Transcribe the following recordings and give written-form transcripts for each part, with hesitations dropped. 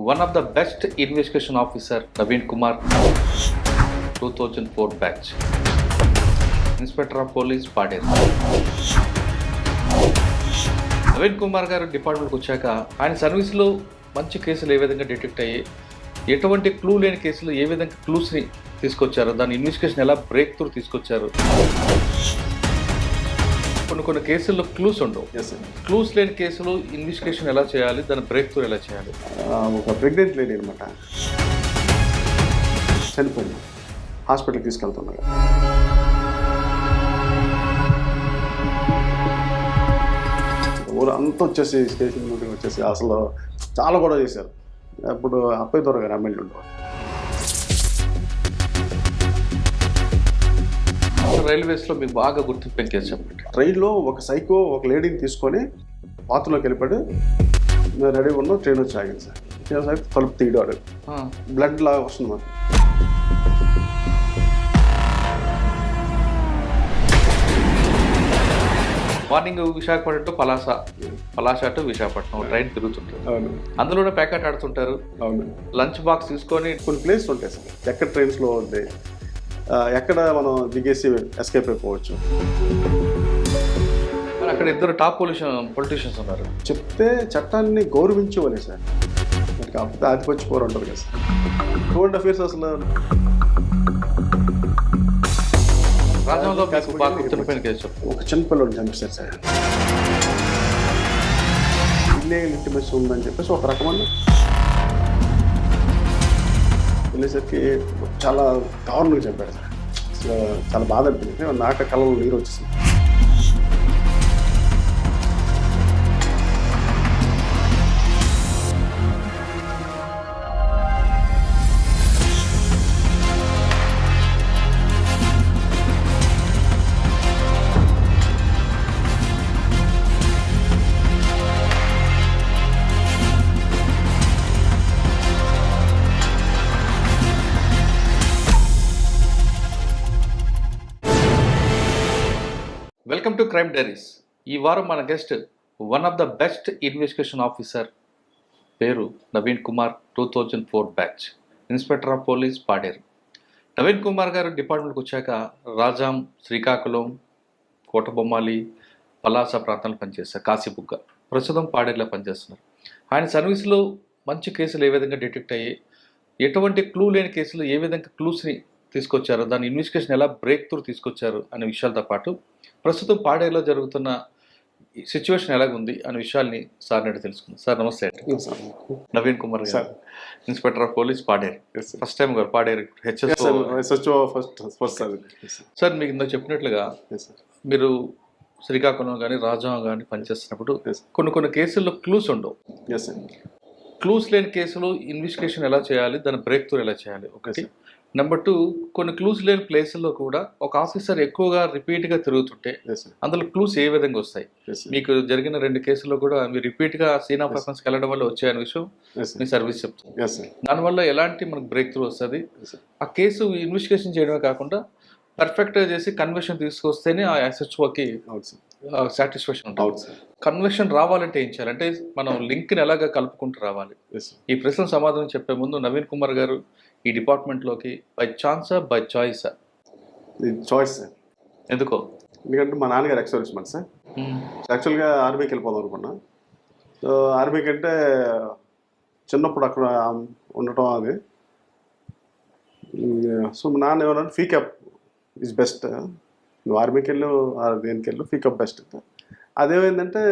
One of the best investigation officer, Naveen Kumar, 2004 batch. Inspector of Police, Pader. Naveen Kumar గారు డిపార్ట్మెంట్కి వచ్చాక ఆయన సర్వీస్లో మంచి కేసులు ఏ విధంగా డిటెక్ట్ అయ్యి ఎటువంటి క్లూ లేని కేసులు ఏ విధంగా క్లూస్ని తీసుకొచ్చారు, దాని ఇన్వెస్టిగేషన్ ఎలా బ్రేక్ త్రూ తీసుకొచ్చారు. కొన్ని కేసుల్లో క్లూస్ ఉండవు. క్లూస్ లేని కేసులు ఇన్వెస్టిగేషన్ ఎలా చేయాలి, దాని బ్రేక్ త్రూ ఎలా చేయాలి. ఒక ప్రెగ్నెంట్ లేడీ అనమాట, చనిపోయింది, హాస్పిటల్కి తీసుకెళ్తున్నారు. ఊరు అంతా వచ్చేసి స్టేషన్ మీటింగ్ వచ్చేసి అసలు చాలా కూడా చేశారు. అప్పుడు అప్పయ్య దొర గారు ఎమ్మెల్యే ఉండేవారు. రైల్వేస్లో మీకు బాగా గుర్తింపు కేసు చెప్పండి. ట్రైన్లో ఒక సైకో ఒక లేడీని తీసుకొని బాత్రూంలోకి వెళ్ళిపోయాడు. మేము రెడీగా ఉన్నాం, ట్రైన్ వచ్చి ఆగింది సార్. ట్రైన్ సార్ తలుపు తీయడాడు, బ్లడ్ లాగా వస్తుంది మాకు. Morning Visakhapatnam Palasa to Visakhapatnam train తిరుగుతుంటారు. అవును, అందులోనే ప్యాకెట్ ఆడుతుంటారు. అవును, లంచ్ బాక్స్ తీసుకొని కొన్ని ప్లేస్ ఉంటాయి సార్, ఎక్కడ ట్రైన్స్లో ఉంది, ఎక్కడ మనం దిగేసి ఎస్కేప్ అయిపోవచ్చు. అక్కడ ఇద్దరు టాప్ పొలిటీషియన్స్ ఉన్నారు. చెప్తే చట్టాన్ని గౌరవించేవాళ్ళే సార్. కాకపోతే ఆధిపత్యపోరు ఉంటారు కదా సార్. 2.5 years అసలు రాజ్యంలో బాగా గుర్తుండిపోయిన కేసు. ఒక చిన్నపిల్లలు చంపేశారు సార్. ఇల్లీగల్ ఇంటిమేసి ఉందని చెప్పేసి ఒక రకమైన వెళ్ళేసరికి చాలా దారుణంగా చంపారు సార్. చాలా బాధ అనిపించింది. నాక కళ్ళలో నీరు వచ్చేసింది. Welcome to crime diaries. ఈ వారం మన guest one of the best investigation officer, పేరు Naveen Kumar, 2004 batch, inspector of police, Paderu. Naveen Kumar గారు డిపార్ట్మెంట్కి వచ్చాక రాజాం, శ్రీకాకుళం, కోటబొమ్మాలి, పలాస ప్రాంతాల్లో పనిచేస్తారు, కాశీబుగ్గ. ప్రస్తుతం పాడేరులో పనిచేస్తున్నారు. ఆయన సర్వీస్లో మంచి కేసులు ఏ విధంగా డిటెక్ట్ అయ్యి ఎటువంటి క్లూ లేని కేసులు ఏ విధంగా క్లూస్ని తీసుకొచ్చారు, దాని ఇన్వెస్టిగేషన్ ఎలా బ్రేక్ త్రూ తీసుకొచ్చారు అనే విషయాలతో పాటు ప్రస్తుతం పాడేరులో జరుగుతున్న సిచ్యువేషన్ ఎలాగుంది అనే విషయాల్ని సార్ నేడు తెలుసుకుందాం. సార్ నమస్తే అండి. నవీన్ కుమార్ గారు, inspector of police, Paderu. First time గారు పాడేరు సార్. మీకు ఇందులో చెప్పినట్లుగా మీరు శ్రీకాకుళం కానీ రాజాం కానీ పనిచేస్తున్నప్పుడు కొన్ని కేసుల్లో క్లూస్ ఉండవు. క్లూస్ లేని కేసులు ఇన్వెస్టిగేషన్ ఎలా చేయాలి, దాని బ్రేక్ త్రూ ఎలా చేయాలి ఒకటి. నెంబర్ 2, కొన్ని క్లూస్ లేని ప్లేసుల్లో కూడా ఒక ఆఫీసర్ ఎక్కువగా రిపీట్గా తిరుగుతుంటే అందులో క్లూస్ ఏ విధంగా వస్తాయి. మీకు జరిగిన 2 కేసుల్లో కూడా మీరు రిపీట్గా సీన్ ఆఫ్ అఫెన్స్కి వెళ్ళడం వల్ల వచ్చాయనే విషయం మీ సర్వీస్ చెప్తుంది. దానివల్ల ఎలాంటి మనకు బ్రేక్ త్రూ వస్తుంది. ఆ కేసు ఇన్వెస్టిగేషన్ చేయడమే కాకుండా పర్ఫెక్ట్గా చేసి కన్విక్షన్ తీసుకొస్తేనే ఆ ఎస్హెచ్ఓకి సాటిస్ఫాక్షన్ ఉంటుంది. కన్విక్షన్ రావాలంటే ఏం చేయాలి, అంటే మనం లింక్ని ఎలాగ కలుపుకుంటూ రావాలి. ఈ ప్రశ్న సమాధానం చెప్పే ముందు నవీన్ కుమార్ గారు ఈ డిపార్ట్మెంట్లోకి బై ఛాన్సా బై చాయిసా? Choice sir. ఎందుకో? ఎందుకంటే మా నాన్నగారు ఎక్స్ సర్వీస్మెన్ సార్. యాక్చువల్గా ఆర్మీకి వెళ్ళిపోదాం అనుకున్నా. సో ఆర్మీకి అంటే చిన్నప్పుడు అక్కడ ఉండటం అది. సో మా నాన్న ఏమన్నా ఫీకప్ ఈజ్ బెస్ట్, నువ్వు ఆర్మీకి వెళ్ళు దేనికి వెళ్ళు, ఫీకప్ బెస్ట్. అదేమైందంటే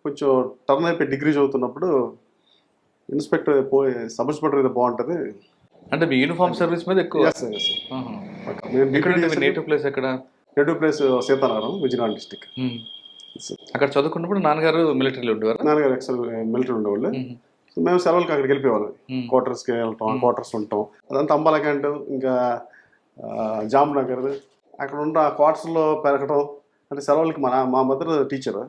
కొంచెం టర్న్ అయిపోయి డిగ్రీ చదువుతున్నప్పుడు ఇన్స్పెక్టర్ సబ్ ఇన్స్పెక్టర్ అయితే బాగుంటుంది అంటే మీ యూనిఫామ్ సర్వీస్ మీద ఎక్కువ. నేటివ్ ప్లేస్ ఎక్కడ? Native place Sitanagaram, Vizianagaram district. అక్కడ చదువుకున్నప్పుడు నాన్నగారు మిలిటరీలో ఉండేవారు. నాన్నగారు ఎక్సెల్ మిలిటరీ ఉండేవాళ్ళు. మేము సెలవులకి అక్కడికి వెళ్ళిపోయేవాళ్ళం. క్వార్టర్స్కి వెళ్తాం, క్వార్టర్స్ ఉంటాం. అదంతా అంబాల క్యాంట్, ఇంకా జామ్నగర్, అక్కడ ఉన్న క్వార్టర్స్లో పెరగటం. అంటే సెలవులకి మా మదర్ టీచర్.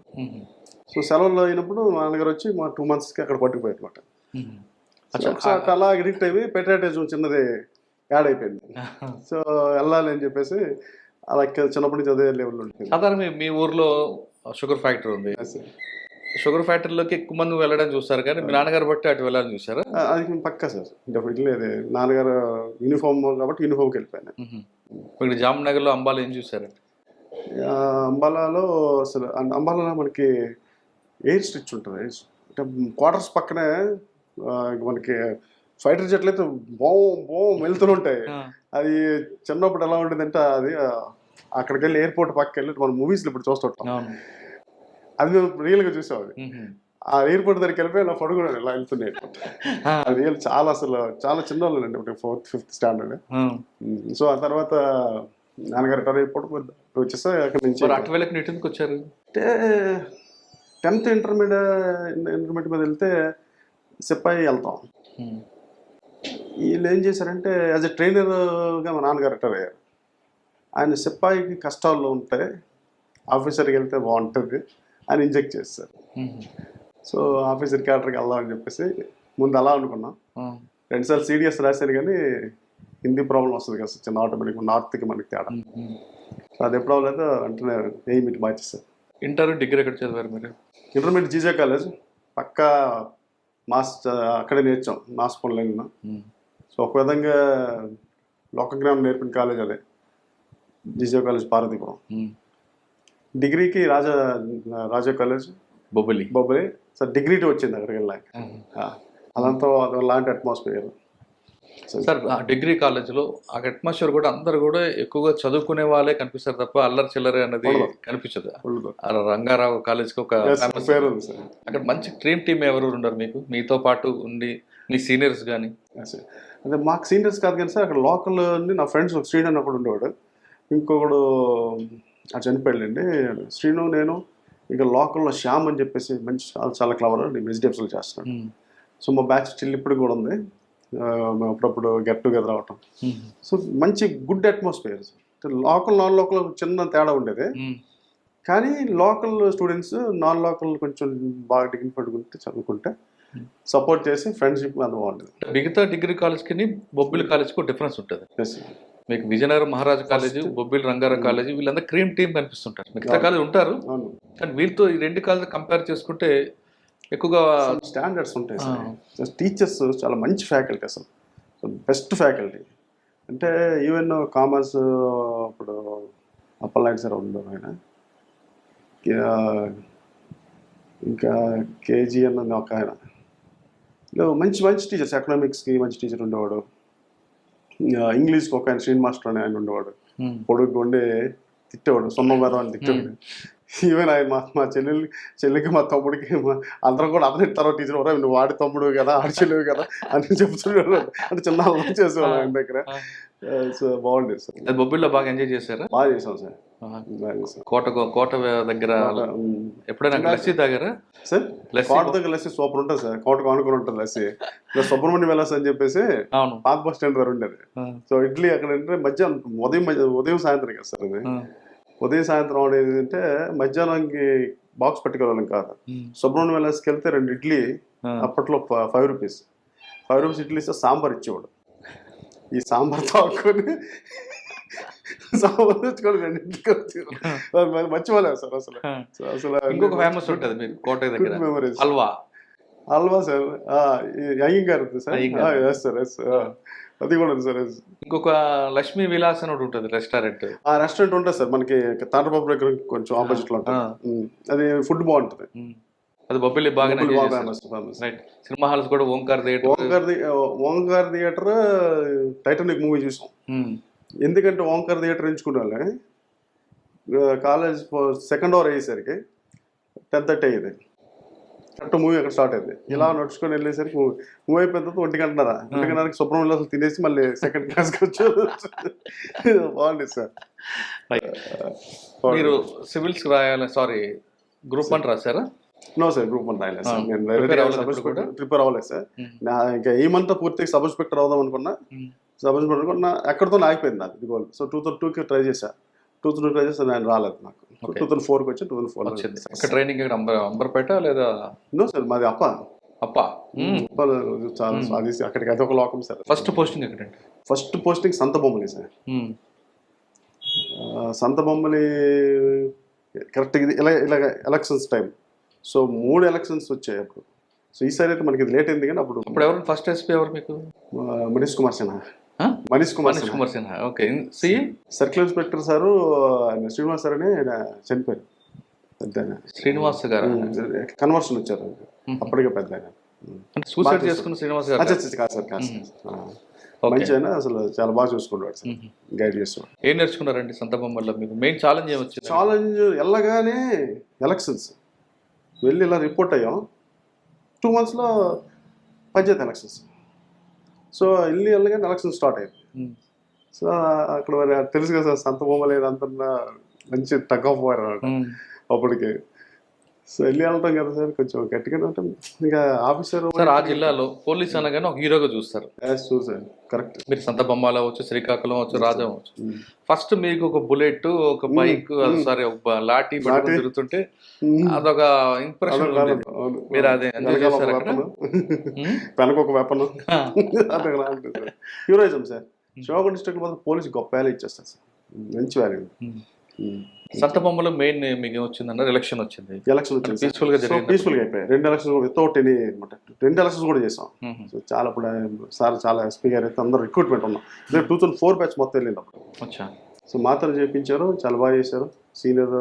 సో సెలవుల్లో అయినప్పుడు మా నాన్నగారు వచ్చి మా 2 monthsకి అక్కడ పట్టుకుపోయారు అనమాట. అలా ఎడిక్ట్ అయిపోయి పెట్రాటిజం చిన్నది యాడ్ అయిపోయింది. సో వెళ్ళాలి అని చెప్పేసి అలా చిన్నప్పటి నుంచి అదే లెవెల్లో ఉంటుంది. సాధారణ మీ ఊర్లో షుగర్ ఫ్యాక్టరీ ఉంది. షుగర్ ఫ్యాక్టరీలోకి ఎక్కువ మంది వెళ్ళడం చూస్తారు కానీ మీ నాన్నగారు బట్టి అటు వెళ్ళాలని చూసారా? అది పక్కా సార్, డెఫినెట్లీ అది నాన్నగారు యూనిఫామ్ కాబట్టి యూనిఫామ్కి వెళ్ళిపోయాను. ఇక్కడ జామ్నగర్లో అంబాలు ఏం చూసారండి? అంబాలాలో అసలు అంబాలాలో మనకి ఎయిర్ స్ట్రిచ్ ఉంటుంది. అంటే క్వార్టర్స్ పక్కనే మనకి ఫైటర్ జెట్లు అయితే వెళ్తూనే ఉంటాయి. అది చిన్నప్పుడు ఎలా ఉండేదంటే అది అక్కడికి వెళ్ళి ఎయిర్పోర్ట్ పక్కకి వెళ్ళి మనం మూవీస్లో ఇప్పుడు చూస్తుంటాం, అది మేము రియల్గా చూసాం. అది ఆ ఎయిర్పోర్ట్ దగ్గరికి వెళ్ళిపోయి ఇలా పడుకున్నాను, ఇలా వెళ్తున్నాయి. అది రియల్ చాలా అసలు చాలా చిన్న వాళ్ళండి, ఇప్పుడు 4th 5th స్టాండర్డ్. సో ఆ తర్వాత నాన్నగారు రిటైర్ అయిపోవడం వచ్చేసా అక్కడి నుంచి. అటు వెళ్ళకి ఎందుకు వచ్చారు అంటే 10th ఇంటర్మీడియట్ మీద వెళ్తే సిపాయి వెళ్తాం. వీళ్ళు ఏం చేశారంటే యాజ్ ఎ ట్రైనర్గా మా నాన్నగారు రిటైర్ అయ్యారు. ఆయన సిపాయికి కష్టాల్లో ఉంటే ఆఫీసర్కి వెళ్తే బాగుంటుంది అని ఇంజెక్ట్ చేస్తారు. సో ఆఫీసర్ క్యాటర్కి వెళ్దామని చెప్పేసి ముందు అలా అనుకున్నాం. 2 సార్లు CDS రాశాను కానీ హిందీ ప్రాబ్లం వస్తుంది కదా చిన్న ఆటోమేటిక్, నార్త్కి మనకి తేడా. సో అది ఎప్పుడు అవ్వలేదు, వెంటనే మీట్ బాగా చేశారు. ఇంటర్ డిగ్రీ ఎక్కడ చదివారు మీరు? ఇంటర్మీడియట్ జీజే కాలేజ్ పక్కా మాస్ అక్కడే నేర్చాం, మాస్ పనులు. సో ఒక విధంగా లోకజ్ఞానం నేర్పిన కాలేజ్ అదే జీజే కాలేజ్ పార్వతీపురం. డిగ్రీకి రాజా కాలేజ్ బొబ్బలి. సో డిగ్రీ వచ్చింది అక్కడికి వెళ్ళాక. అదంతా అలాంటి అట్మాస్ఫియర్ సార్. ఆ డిగ్రీ కాలేజ్లో ఆ అట్మాస్ఫియర్ కూడా అందరు కూడా ఎక్కువగా చదువుకునే వాళ్ళే కనిపిస్తారు తప్ప అల్లరి చిల్లరి అనేది కనిపించదు. రంగారావు కాలేజ్కి ఒక పేరు ఉంది సార్. అక్కడ మంచి డ్రీమ్ టీమ్ ఎవరు ఉన్నారు మీకు, మీతో పాటు ఉండి మీ సీనియర్స్ కానీ? అంటే మాకు సీనియర్స్ కాదు కానీ సార్, అక్కడ లోకల్ నా ఫ్రెండ్స్ ఒక శ్రీను అన్నప్పుడు ఉండేవాడు, ఇంకొకడు చనిపోయాడండి. శ్రీను, నేను, ఇంకా లోకల్లో శ్యామ్ అని చెప్పేసి మంచి చాలా క్లవర్, వెజిటేబుల్స్ చేస్తున్నాడు. సో మా బ్యాచ్ స్టిల్ ఇప్పుడు కూడా ఉంది, మేము అప్పుడప్పుడు గెట్ టుగెదర్ అవటం. సో మంచి good atmosphere. Local non local చిన్న తేడా ఉండేది, కానీ లోకల్ స్టూడెంట్స్ నాన్ లోకల్ కొంచెం బాగా డిగ్నిఫైడ్ ఉంటే చదువుకుంటే సపోర్ట్ చేసి ఫ్రెండ్షిప్ అది బాగుంటుంది. మిగతా డిగ్రీ కాలేజ్కి బొబ్బిలి కాలేజ్కి డిఫరెన్స్ ఉంటుంది. మీకు విజయనగరం మహారాజా కాలేజ్, బొబ్బిలి రంగారావు కాలేజ్ వీళ్ళందరూ క్రీమ్ టీమ్ కనిపిస్తుంటారు. మిగతా కాలేజ్ ఉంటారు కానీ వీళ్ళతో ఈ 2 కాలేజ్ కంపేర్ చేసుకుంటే ఎక్కువగా స్టాండర్డ్స్ ఉంటాయి సార్. టీచర్స్ చాలా మంచి ఫ్యాకల్టీ, అసలు బెస్ట్ ఫ్యాకల్టీ. అంటే ఈవెన్ కామర్స్ ఇప్పుడు అప్పలనాయుడు సార్ ఉండరు, ఆయన ఇంకా కేజీ అన్నది ఒక ఆయన, మంచి మంచి టీచర్స్. ఎకనామిక్స్కి మంచి టీచర్ ఉండేవాడు, ఇంగ్లీష్కి ఒక ఆయన శ్రీన్ మాస్టర్ అని ఆయన ఉండేవాడు, పొడుగు ఉండి తిట్టేవాడు, సొన్నం వేదం అని తిట్టేవాడు. ఈవెన్ ఆయన మా చెల్లికి మా తమ్ముడికి అందరం కూడా అతని తర్వాత టీచర్ ఎవరో, నువ్వు వాడి తమ్ముడు కదా, ఆడి చెల్లివి కదా అని చెప్తున్నాడు. అంటే చిన్న అల్లం చేసేవాడు ఆయన దగ్గర. సో బాగుండేది సార్. అది బొబ్బిల్లో బాగా ఎంజాయ్ చేశారా? బాగా చేసాం సార్. కోట దగ్గర ఎప్పుడైనా లస్సీ తాగారా సార్? కోట దగ్గర లస్సీ సూపర్ ఉంటుంది సార్. కోటకు అనుకుని ఉంటుంది లస్సీ. సుబ్రహ్మణ్యం వెలాస్ అని చెప్పేసి పాత బస్ స్టాండ్ దగ్గర ఉండేది. సో ఇడ్లీ అక్కడ అంటే మధ్యాహ్నం ఉదయం సాయంత్రం కదా సార్. అది ఉదయం సాయంత్రం అనేది అంటే మధ్యాహ్నానికి బాక్స్ పెట్టుకోవాలని కాదు. సుబ్రహ్మణ్యం వెలాస్కి వెళ్తే 2 ఇడ్లీ అప్పట్లో 5 రూపీస్ ఇడ్లీ ఇస్తే సాంబార్ ఇచ్చేవాడు. ఈ సాంబార్ తాగుకొని మర్చిపోలేదు సార్ అసలు. ఇంకొక ఫేమస్ ఉంటుంది మీరు కోట దగ్గర హల్వా సార్. అయ్యింగ్ గారు సార్, అది కూడా ఉంది సార్. ఇంకొక లక్ష్మీ విలాస్ అని ఉంటుంది రెస్టారెంట్. ఆ రెస్టారెంట్ ఉంటుంది సార్ మనకి తాండ్రబాబు దగ్గర కొంచెం ఆపోజిట్ లో ఉంటుంది. అది ఫుడ్ బాగుంటుంది. అది బొబ్బిలి బాగా సినిమా హాల్స్ కూడా ఓంకార్ థియేటర్ టైటానిక్ మూవీ చూసాం. ఎందుకంటే ఓంకార్ థియేటర్ ఎంచుకునే వాళ్ళని కాలేజ్ 2nd అవర్ అయ్యేసరికి 10:30 అయ్యేది. కరెక్ట్ మూవీ అక్కడ స్టార్ట్ అయింది. ఇలా నడుచుకొని వెళ్ళేసరికి మూవీ అయిపోయిన తర్వాత 1:30కి సుబ్రహ్మణ్యం అసలు తినేసి మళ్ళీ 2nd క్లాస్కి వచ్చారు. బాగుంది సార్. మీరు సివిల్స్ రాయాలి, సారీ గ్రూప్ 1 రాశారా? నో సార్, గ్రూప్ 1 రాయలేదు సార్. నేను ప్రిపేర్ అవ్వలేదు సార్. ఇంకా ఈ మంత్ పూర్తిగా సబ్ ఇన్స్పెక్టర్ అవుదాం అనుకున్నా. సబ్ ఇన్స్పెక్టర్ అనుకున్నా ఎక్కడితో ఆగిపోయింది నాకు గోల్. సో 2002కి ట్రై చేశా. 2002 ట్రై చేస్తే నేను రాలేదు. నాకు 2004కి వచ్చి 2004 వచ్చింది. ట్రైనింగ్ అంబర్పేట లేదా? నో సార్, మాది అప్ప చాలా అది అక్కడికి అది ఒక లోకం సార్. ఫస్ట్ పోస్టింగ్ ఎక్కడండి? First posting Santhabommali sir. Santhabommali correct ఇది ఇలా ఎలక్షన్స్ టైం. సో 3 ఎలక్షన్స్ వచ్చాయి అప్పుడు. సో ఈసారి అయితే మనకి లేట్ అయింది కానీ అప్పుడు ఇప్పుడు ఎవరు ఫస్ట్ ఎస్పీ ఎవరు మీకు? మనీష్ కుమార్ సిన్హా. ఆ? Manish Kumar Manish Sinha Kumar Sinha. Okay. CM circle inspector sir ఆయన శ్రీనివాస్ సార్ అని ఆయన చనిపోయారు. పెద్ద ఆయన శ్రీనివాస్ గారు కన్వర్షన్ వచ్చారు అప్పటికే పెద్ద ఆయన. అంటే సూసైడ్ చేసుకున్న శ్రీనివాస్ గారు. కాదు సార్ కాదు సార్. మంచి అయినా అసలు చాలా బాగా చూసుకుంటాడు సార్, గైడ్ చేసేవాడు. ఏం నేర్చుకున్నారండి సంత బొమ్మల్లో మీకు మెయిన్ ఛాలెంజ్ ఏమొచ్చింది? ఛాలెంజ్ వెళ్ళగానే ఎలక్షన్స్ వెళ్ళి ఇలా రిపోర్ట్ అయ్యాం. 2 monthsలో పంచాయతీ ఎలక్షన్స్. సో వెళ్ళగానే ఎలక్షన్ స్టార్ట్ అయ్యింది. సో అక్కడ మరి తెలుసు కదా సార్, సంత బొమ్మ లేదు అంత మంచి టగ్ ఆఫ్ వార్ అప్పటికి. సో వెళ్ళటం కదా సార్ కొంచెం గట్టిగానే ఉంటాం. ఇంకా ఆఫీసర్ సార్ ఆ జిల్లాలో పోలీస్ అనగానే ఒక హీరోగా చూస్తారు. చూసారు కరెక్ట్. మీరు సంత బొమ్మలో అవచ్చు, శ్రీకాకుళం అవచ్చు, రాజా అవచ్చు, ఫస్ట్ మీకు ఒక బుల్లెట్, ఒక బైక్, సారీ ఒక లాఠీ పట్టుకొని తిరుగుతుంటే అదొక ఇంప్రెషన్. మీరు అదే వెనక ఒక వెపన్ హీరోయిజం సార్. శివగొండ డిస్ట్రిక్ట్ మాత్రం పోలీస్ గొప్ప వాల్యూ ఇచ్చేస్తారు సార్, మంచి వాల్యూ. సంత బొమ్మలో మెయిన్ మీకు వచ్చిందన్నారు ఎలక్షన్ వచ్చింది. ఎలక్షన్ వచ్చింది పీస్ఫుల్ గా జరిగింది. పీస్ఫుల్ గా అయిపోయాయి. 2 ఎలక్షన్స్ వితౌట్ ఎనీ అనమాట. 2 ఎలక్షన్స్ కూడా చేసాం. సో చాలా ఇప్పుడు సార్ చాలా ఎస్పీ గారు అయితే అందరూ రిక్రూట్మెంట్ ఉన్నాం. 2004 బ్యాచ్ మొత్తం వెళ్ళింది అప్పుడు. సో మాత్రం చేయించారు, చాలా బాగా చేశారు. సీనియర్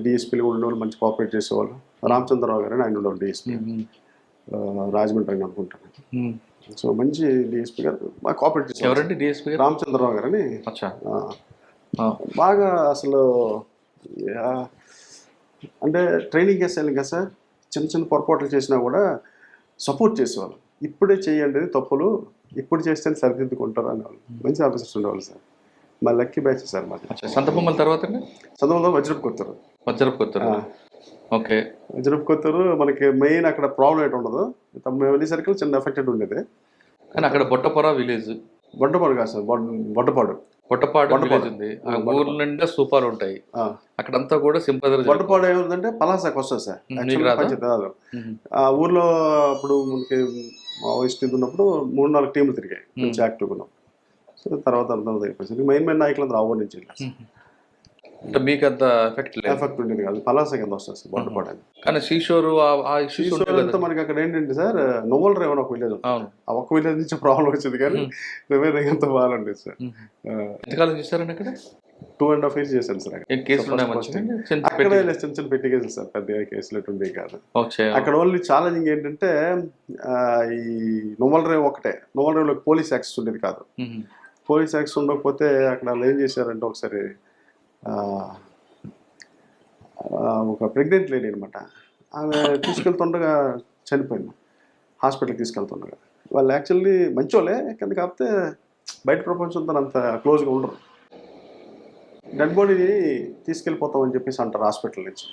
డిఎస్పీలు కూడా ఉండేవాళ్ళు, మంచి కోఆపరేట్ చేసేవాళ్ళు. రామచంద్రరావు గారు ఆయన ఉండేవాళ్ళు డిఎస్పీ, రాజమండ్రి అని అనుకుంటాను. సో మంచి డిఎస్పీ గారు బాగా కోఆపరేట్ చేసేవారు. ఎవరండి డిఎస్పీ? రామచంద్రరావు గారు అని. బాగా అసలు అంటే ట్రైనింగ్ చేసేయాలి కదా సార్. చిన్న చిన్న పొరపాట్లు చేసినా కూడా సపోర్ట్ చేసేవాళ్ళు. ఇప్పుడే చేయండి తప్పులు, ఇప్పుడు చేస్తే సరిదిద్దుకుంటారు అనేవాళ్ళు. మంచి ఆఫీసర్స్ ఉండేవాళ్ళు సార్. మా లక్కీ బ్యాచ్ సార్ మాది. సంత బొమ్మల తర్వాత సందర్భంలో వజ్రపు కొత్తారు. ఓకే. వజ్రపు కొత్తారు మనకి మెయిన్ అక్కడ ప్రాబ్లం ఏంటి ఉండదు. మేము వెళ్ళేసరికి చిన్న ఎఫెక్టెడ్ ఉండేది. కానీ అక్కడ బొట్టపొర విలేజ్. బొట్టపాడు కాదు సార్, బొట్టపాడు విలేజ్ ఉంది. ఆ ఊరు నిండా సూపర్ ఉంటాయి. అక్కడంతా కూడా సింపదర్. బొట్టపాడు ఏముందంటే పలాసాకి వస్తుంది సార్. పంచాయతీ రాదు. ఆ ఊర్లో అప్పుడు మనకి మావోయిస్ట్ ఉన్నప్పుడు 3-4 టీంలు తిరిగాయి, మంచి యాక్టివ్గా ఉన్నాం. సో తర్వాత అర్థం అయిపోయింది. మెయిన్ నాయకులందరూ ఆవు నుంచి వెళ్ళారు. అంటే మీకు అంత ఎఫెక్ట్ ఉండేది కాదు. పలాస కింద వస్తుంది సార్ బొట్టపాడు అని. కానీ శ్రీశోరు అంతా మనకి అక్కడ ఏంటంటే సార్, నోవల్ రేవ్ ఒక విలేజ్. ఆ ఒక్క విలేజ్ నుంచి ప్రాబ్లం వచ్చేది కానీ రిమైనింగ్ అంతా బాగుండేది సార్. ఎంతకాలం చేశారండి అక్కడ? 2.5 years చేశాను సార్. అక్కడ చిన్న చిన్న పెట్టి కేసులు సార్, పెద్ద కేసులు ఎటువంటి కాదు. అక్కడ ఓన్లీ ఛాలెంజింగ్ ఏంటంటే ఈ నోవల్ రేవ్ ఒకటే. నోవల్ రేవ్ లో పోలీస్ యాక్సెస్ ఉండేది కాదు. పోలీస్ యాక్సెస్ ఉండకపోతే అక్కడ వాళ్ళు ఏం చేశారంటే ఒకసారి ఒక ప్రెగ్నెంట్ లేడీ అనమాట, ఆమె తీసుకెళ్తుండగా చనిపోయింది. హాస్పిటల్కి తీసుకెళ్తుండగా. వాళ్ళు యాక్చువల్లీ మంచోళ్ళే, కానీ కాకపోతే బయట ప్రపంచంతో అంత క్లోజ్గా ఉండరు. డెడ్ బాడీని తీసుకెళ్ళిపోతామని చెప్పేసి అంటారు హాస్పిటల్ నుంచి.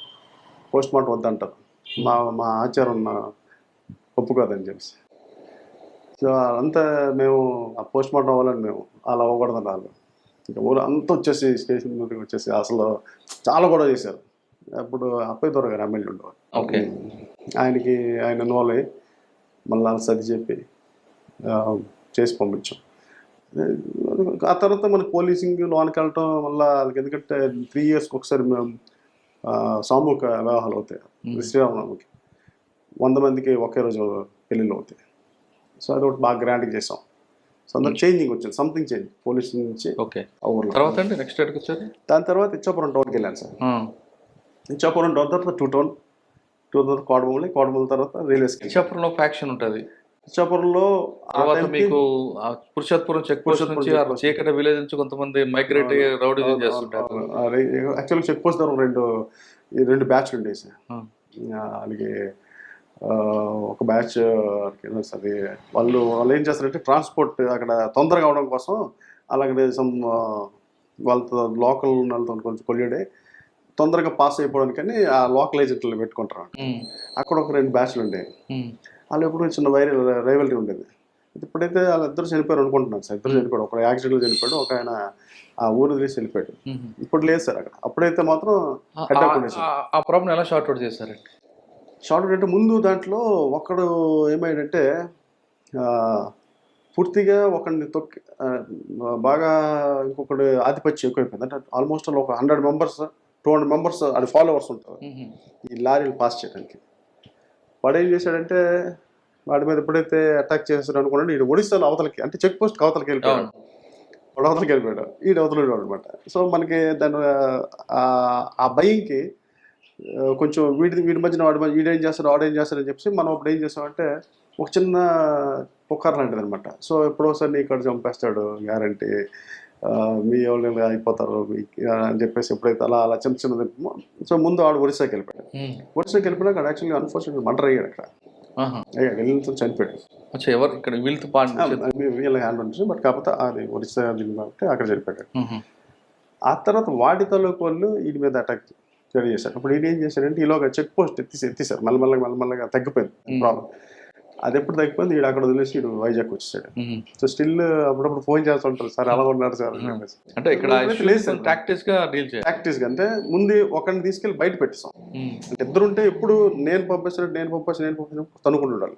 పోస్ట్ మార్టం వద్దంటారు. మా ఆచారం ఒప్పుకోదని చెప్పేసి. సో అంతా మేము ఆ పోస్ట్ మార్టం అవ్వాలని మేము అలా అవ్వకూడదని వాళ్ళు ఇంకా ఊరు అంతా వచ్చేసి స్టేషన్ ముందుకు వచ్చేసి అసలు చాలా గొడవ చేశారు. అప్పుడు అప్పయ్య దొర గారు ఎమ్మెల్యే ఉండేవారు. ఆయన ఇన్వాల్వ్ అయ్యి మళ్ళీ సర్ది చెప్పి చేసి పంపించాం. ఆ తర్వాత మన పోలీసింగ్ లోనికి వెళ్ళటం వల్ల వాళ్ళకి, ఎందుకంటే 3 yearsకి ఒకసారి మేము సామూహిక వివాహాలు అవుతాయి. శ్రీరామనవమికి 100 మందికి ఒకే రోజు పెళ్ళిళ్ళు అవుతాయి. సో అది ఒకటి బాగా గ్రాండ్గా చేసాం. సో అందరూ చేంజింగ్ వచ్చింది, సంథింగ్ చేంజ్ పోలీస్ నుంచి. ఊర్లో దాని తర్వాత ఇచ్చాపురం టౌన్కి వెళ్ళాను సార్. ఇచ్చాపురం టౌన్ తర్వాత 2 town తర్వాత కోడమూలి తర్వాత రైల్వేస్. ఇచ్చాపురంలో ఫ్యాక్షన్ ఉంటుంది. ఇచ్చాపురంలో మీకు పురుషోత్పురం చెక్ పోస్ట్ నుంచి చీకటి విలేజ్ నుంచి కొంతమంది మైగ్రేట్ అయ్యి రౌడీజం చేస్తుంటారు. యాక్చువల్గా చెక్ పోస్ట్ దగ్గర 2 బ్యాచ్లు ఉండేవి సార్. అలాగే ఒక బ్యాచ్ అది వాళ్ళు ఏం చేస్తారంటే ట్రాన్స్పోర్ట్ అక్కడ తొందరగా అవడం కోసం అలాగే వాళ్ళతో లోకల్ వాళ్ళతో కొంచెం కొల్లుడే తొందరగా పాస్ అయిపోవడానికని ఆ లోకల్ ఏజెంట్లు పెట్టుకుంటారు. అక్కడ ఒక 2 బ్యాచ్లు ఉండేవి. వాళ్ళు ఎప్పుడు చిన్న రైవల్రీ ఉండేది. ఇప్పుడైతే వాళ్ళిద్దరు చనిపోయారు అనుకుంటున్నాను సార్. ఇద్దరు చనిపోయాడు. ఒక యాక్సిడెంట్లో చనిపోయాడు, ఒక ఆయన ఆ ఊరు తెలిసి వెళ్ళిపోయాడు. ఇప్పుడు లేదు సార్ అక్కడ. అప్పుడైతే మాత్రం ఆ ప్రాబ్లం ఎలా షార్ట్ అవుట్ చేశారండి? షార్ట్ అవుట్ అంటే ముందు దాంట్లో ఒకడు ఏమైందంటే పూర్తిగా ఒకరిని బాగా ఇంకొకటి ఆధిపత్యం ఎక్కువైపోయింది. అంటే ఆల్మోస్ట్ ఒక 100 members 200 మెంబర్స్ అది ఫాలోవర్స్ ఉంటారు ఈ లారీలు పాస్ చేయడానికి. వాడు ఏం చేశాడంటే వాడి మీద ఎప్పుడైతే అటాక్ చేస్తాడు అనుకున్నాడు, ఈ ఒడిశాలో అవతలకి అంటే చెక్ పోస్ట్ అవతలకి వెళ్ళిపోయాడు. వాడు అవతలకి వెళ్ళిపోయాడు, ఈ అవతలకి అనమాట. సో మనకి దాని ఆ భయంకి కొంచెం వీడి మధ్యన వీడేం చేస్తాడు వాడేం చేస్తాడని చెప్పి మనం అప్పుడు ఏం చేస్తామంటే ఒక చిన్న పుకార్ లాంటిది అనమాట. సో ఎప్పుడోసారి నీ ఇక్కడ చంపేస్తాడు గ్యారంటీ, మీ ఎవరు అయిపోతారు అని చెప్పేసి ఎప్పుడైతే అలా చిన్న చిన్నది. సో ముందు వాడు ఒడిశాకి వెళ్ళిపోయాడు. ఒడిశాకి వెళ్ళిపోయినా అక్కడ యాక్చువల్లీ అన్ఫార్చునేట్ మర్డర్ అయ్యాడు. అక్కడ వెళ్ళిన చనిపోయాడు. ఎవరు ఇక్కడ వీళ్ళతో వీళ్ళ హ్యాండ్ ఉంటుంది, బట్ కాకపోతే అది ఒడిశా కాబట్టి అక్కడ చనిపోయాడు. ఆ తర్వాత వాడి తాలూకు వాళ్ళు వీడి మీద అటాక్ చేశారు. అప్పుడు ఈయన ఏం చేశారంటే ఈలోగా చెక్ పోస్ట్ ఎత్తిసారు. మెల్లమెల్లగా తగ్గిపోయింది ప్రాబ్లం. అది ఎప్పుడు తగ్గిపోయింది, వీడు అక్కడ వదిలేసి వీడు వైజాగ్ వచ్చేసాడు. సో స్టిల్ అప్పుడప్పుడు ఫోన్ చేస్తుంటారు, సార్ అలా ఉన్నారు సార్ అంటే ఇక్కడ ప్రాక్టీస్ గా అంటే ముందు ఒకరిని తీసుకెళ్ళి బయట పెట్టేసాం. అంటే ఇద్దరుంటే ఎప్పుడు నేను పంపిస్తాను తనుకుంటుండాలి.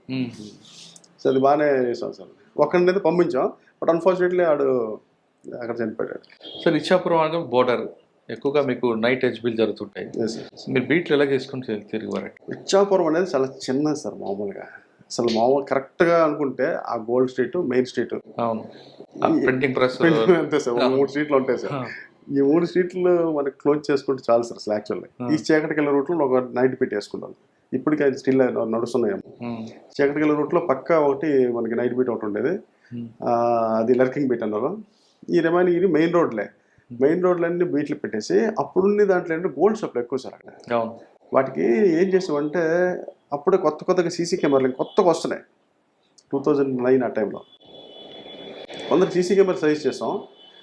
సో అది బాగానే చేసాం సార్. ఒకరిని అయితే పంపించాం, బట్ అన్ఫార్చునేట్లీ వాడు అక్కడ చనిపోయాడు. సార్ ఇచ్చాపురం బోర్డర్ ఎక్కువగా మీకు నైట్ హెచ్బీలు జరుగుతుంటాయి. మీరు బీట్లు ఎలా చేసుకుని తిరిగి ఇచ్చాపురం అనేది చాలా చిన్నది సార్. మామూలుగా అసలు కరెక్ట్గా అనుకుంటే ఆ gold street, main street, printing press అంతే సార్. 3 స్ట్రీట్లు ఉంటాయి సార్. ఈ 3 స్ట్రీట్లు మనకి క్లోజ్ చేసుకుంటే చాలు సార్. అసలు యాక్చువల్లీ ఈ చీకటికెళ్ళ రూట్లో ఒక నైట్ పెట్టి వేసుకుంటాం. ఇప్పటికీ అది స్టిల్ నడుస్తున్నాయేమో. చీకటికెళ్ళ రూట్లో పక్కా ఒకటి మనకి నైట్ బీట్ ఒకటి ఉండేది, అది లర్కింగ్ బీట్ అన్నారు. ఈ రిమైనింగ్ ఇది మెయిన్ రోడ్లే. మెయిన్ రోడ్లన్నీ బీట్లు పెట్టేసి అప్పుడుండి దాంట్లో ఏంటంటే గోల్డ్ షాప్లు ఎక్కువ సార్ అక్కడ. వాటికి ఏం చేసామంటే అప్పుడే కొత్తగా సీసీ కెమెరాలు కొత్తగా వస్తున్నాయి. 2009 ఆ టైంలో కొందరు సీసీ కెమెరా సజెస్ట్ చేసాం.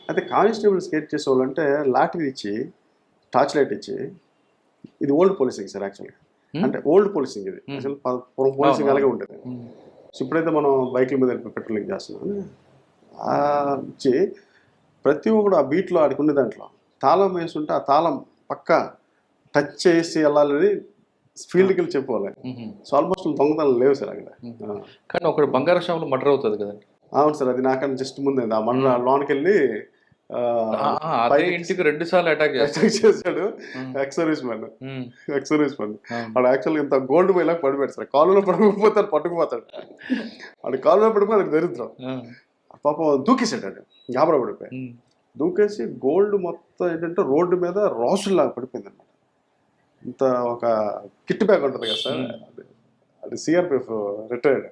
అయితే కానిస్టేబుల్ స్కేట్ చేసేవాళ్ళంటే లాఠీ ఇచ్చి టార్చ్ లైట్ ఇచ్చి, ఇది ఓల్డ్ పోలీసింగ్ సార్ యాక్చువల్గా. అంటే ఓల్డ్ పోలీసింగ్ ఇది అసలు పోలీసింగ్ అలాగే ఉంటుంది. సో ఇప్పుడైతే మనం బైక్ల మీద పెట్రోలింగ్ చేస్తున్నాం ఇచ్చి ప్రతి ఒక్కడు ఆ బీట్లో ఆడుకునే దాంట్లో తాళం వేస్తుంటే ఆ తాళం పక్క టచ్ చేసి వెళ్ళాలని ఫీల్డ్కి వెళ్ళి చెప్పుకోవాలి. సో ఆల్మోస్ట్ దొంగతనం లేవు సార్ అక్కడ. కానీ ఒక బంగారు షాపులో మర్డర్ అవుతుంది కదండి. అవును సార్, అది నాకన్నా జస్ట్ ముందే ఆ మన లోన్కి వెళ్ళి ఇంటికి 2 సార్లు అటాక్ చేశాడు. ఎక్సర్వీస్ మ్యాన్ వాడు యాక్చువల్గా ఇంత గోల్డ్ పోయిలా పడిపోయాడు సార్. కాలులో పట్టుకుపోతాడు. వాడు కాలులో పడిపోయి అది దరిద్రం. పాపం దూకేసాడు, అది గాబరా పడిపోయి దూకేసి గోల్డ్ మొత్తం ఏంటంటే రోడ్డు మీద రాసుల్లాగా పడిపోయింది అనమాట. ఇంత ఒక కిట్ బ్యాగ్ ఉంటుంది కదా సార్, అది సిఆర్పిఎఫ్ రిటైర్డ్.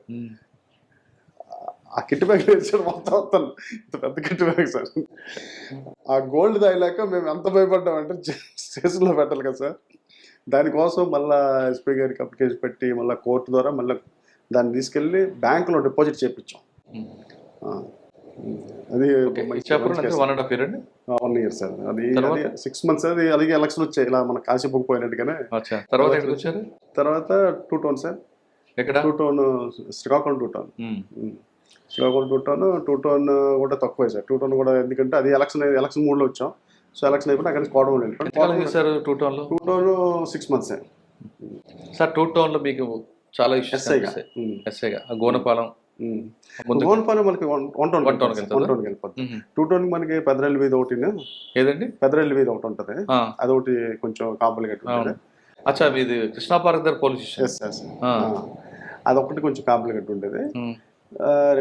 ఆ కిట్ బ్యాగ్ వేసాడు మొత్తం ఇంత పెద్ద కిట్ బ్యాగ్ సార్. ఆ గోల్డ్ తాగలేక మేము ఎంత భయపడ్డామంటే స్టేషన్లో పెట్టాలి కదా సార్. దానికోసం మళ్ళీ ఎస్పీ గారికి అప్లికేషన్ పెట్టి మళ్ళీ కోర్టు ద్వారా మళ్ళీ దాన్ని తీసుకెళ్ళి బ్యాంకులో డిపాజిట్ చేయించాం. అది 1 year సార్. అది 6 months. అది అలాగే ఎలక్షన్ వచ్చాయి ఇలా మన కాశీపుకు పోయినట్టుగానే. తర్వాత 2 town sir. 2 town Srikakulam 2 town. Srikakulam 2 town కూడా తక్కువే సార్. 2 టౌన్ కూడా ఎందుకంటే అది ఎలక్షన్ మూడ్లో వచ్చాం. సో ఎలక్షన్ అయిపోయినా అక్కడి నుంచి కోటం వెళ్ళి సార్. 2 town 6 months sir. 2 టౌన్లో మీకు చాలా ఎస్ఐగా గోనపాలెం మనకి 1 టౌన్కి వెళ్ళిపోతుంది. 2 టౌన్కి మనకి పెద్దరెల్లి వీధి ఒకటి. ఏదండి? పెద్దరెల్లి వీధి ఒకటి ఉంటుంది, అదొకటి కొంచెం కాంప్లికేట్ ఉంటుంది. అచ్చా, ఇది కృష్ణా పార్క్ దగ్గర పోలీస్ స్టేషన్, అదొకటి కొంచెం కాంప్లికేట్ ఉండేది.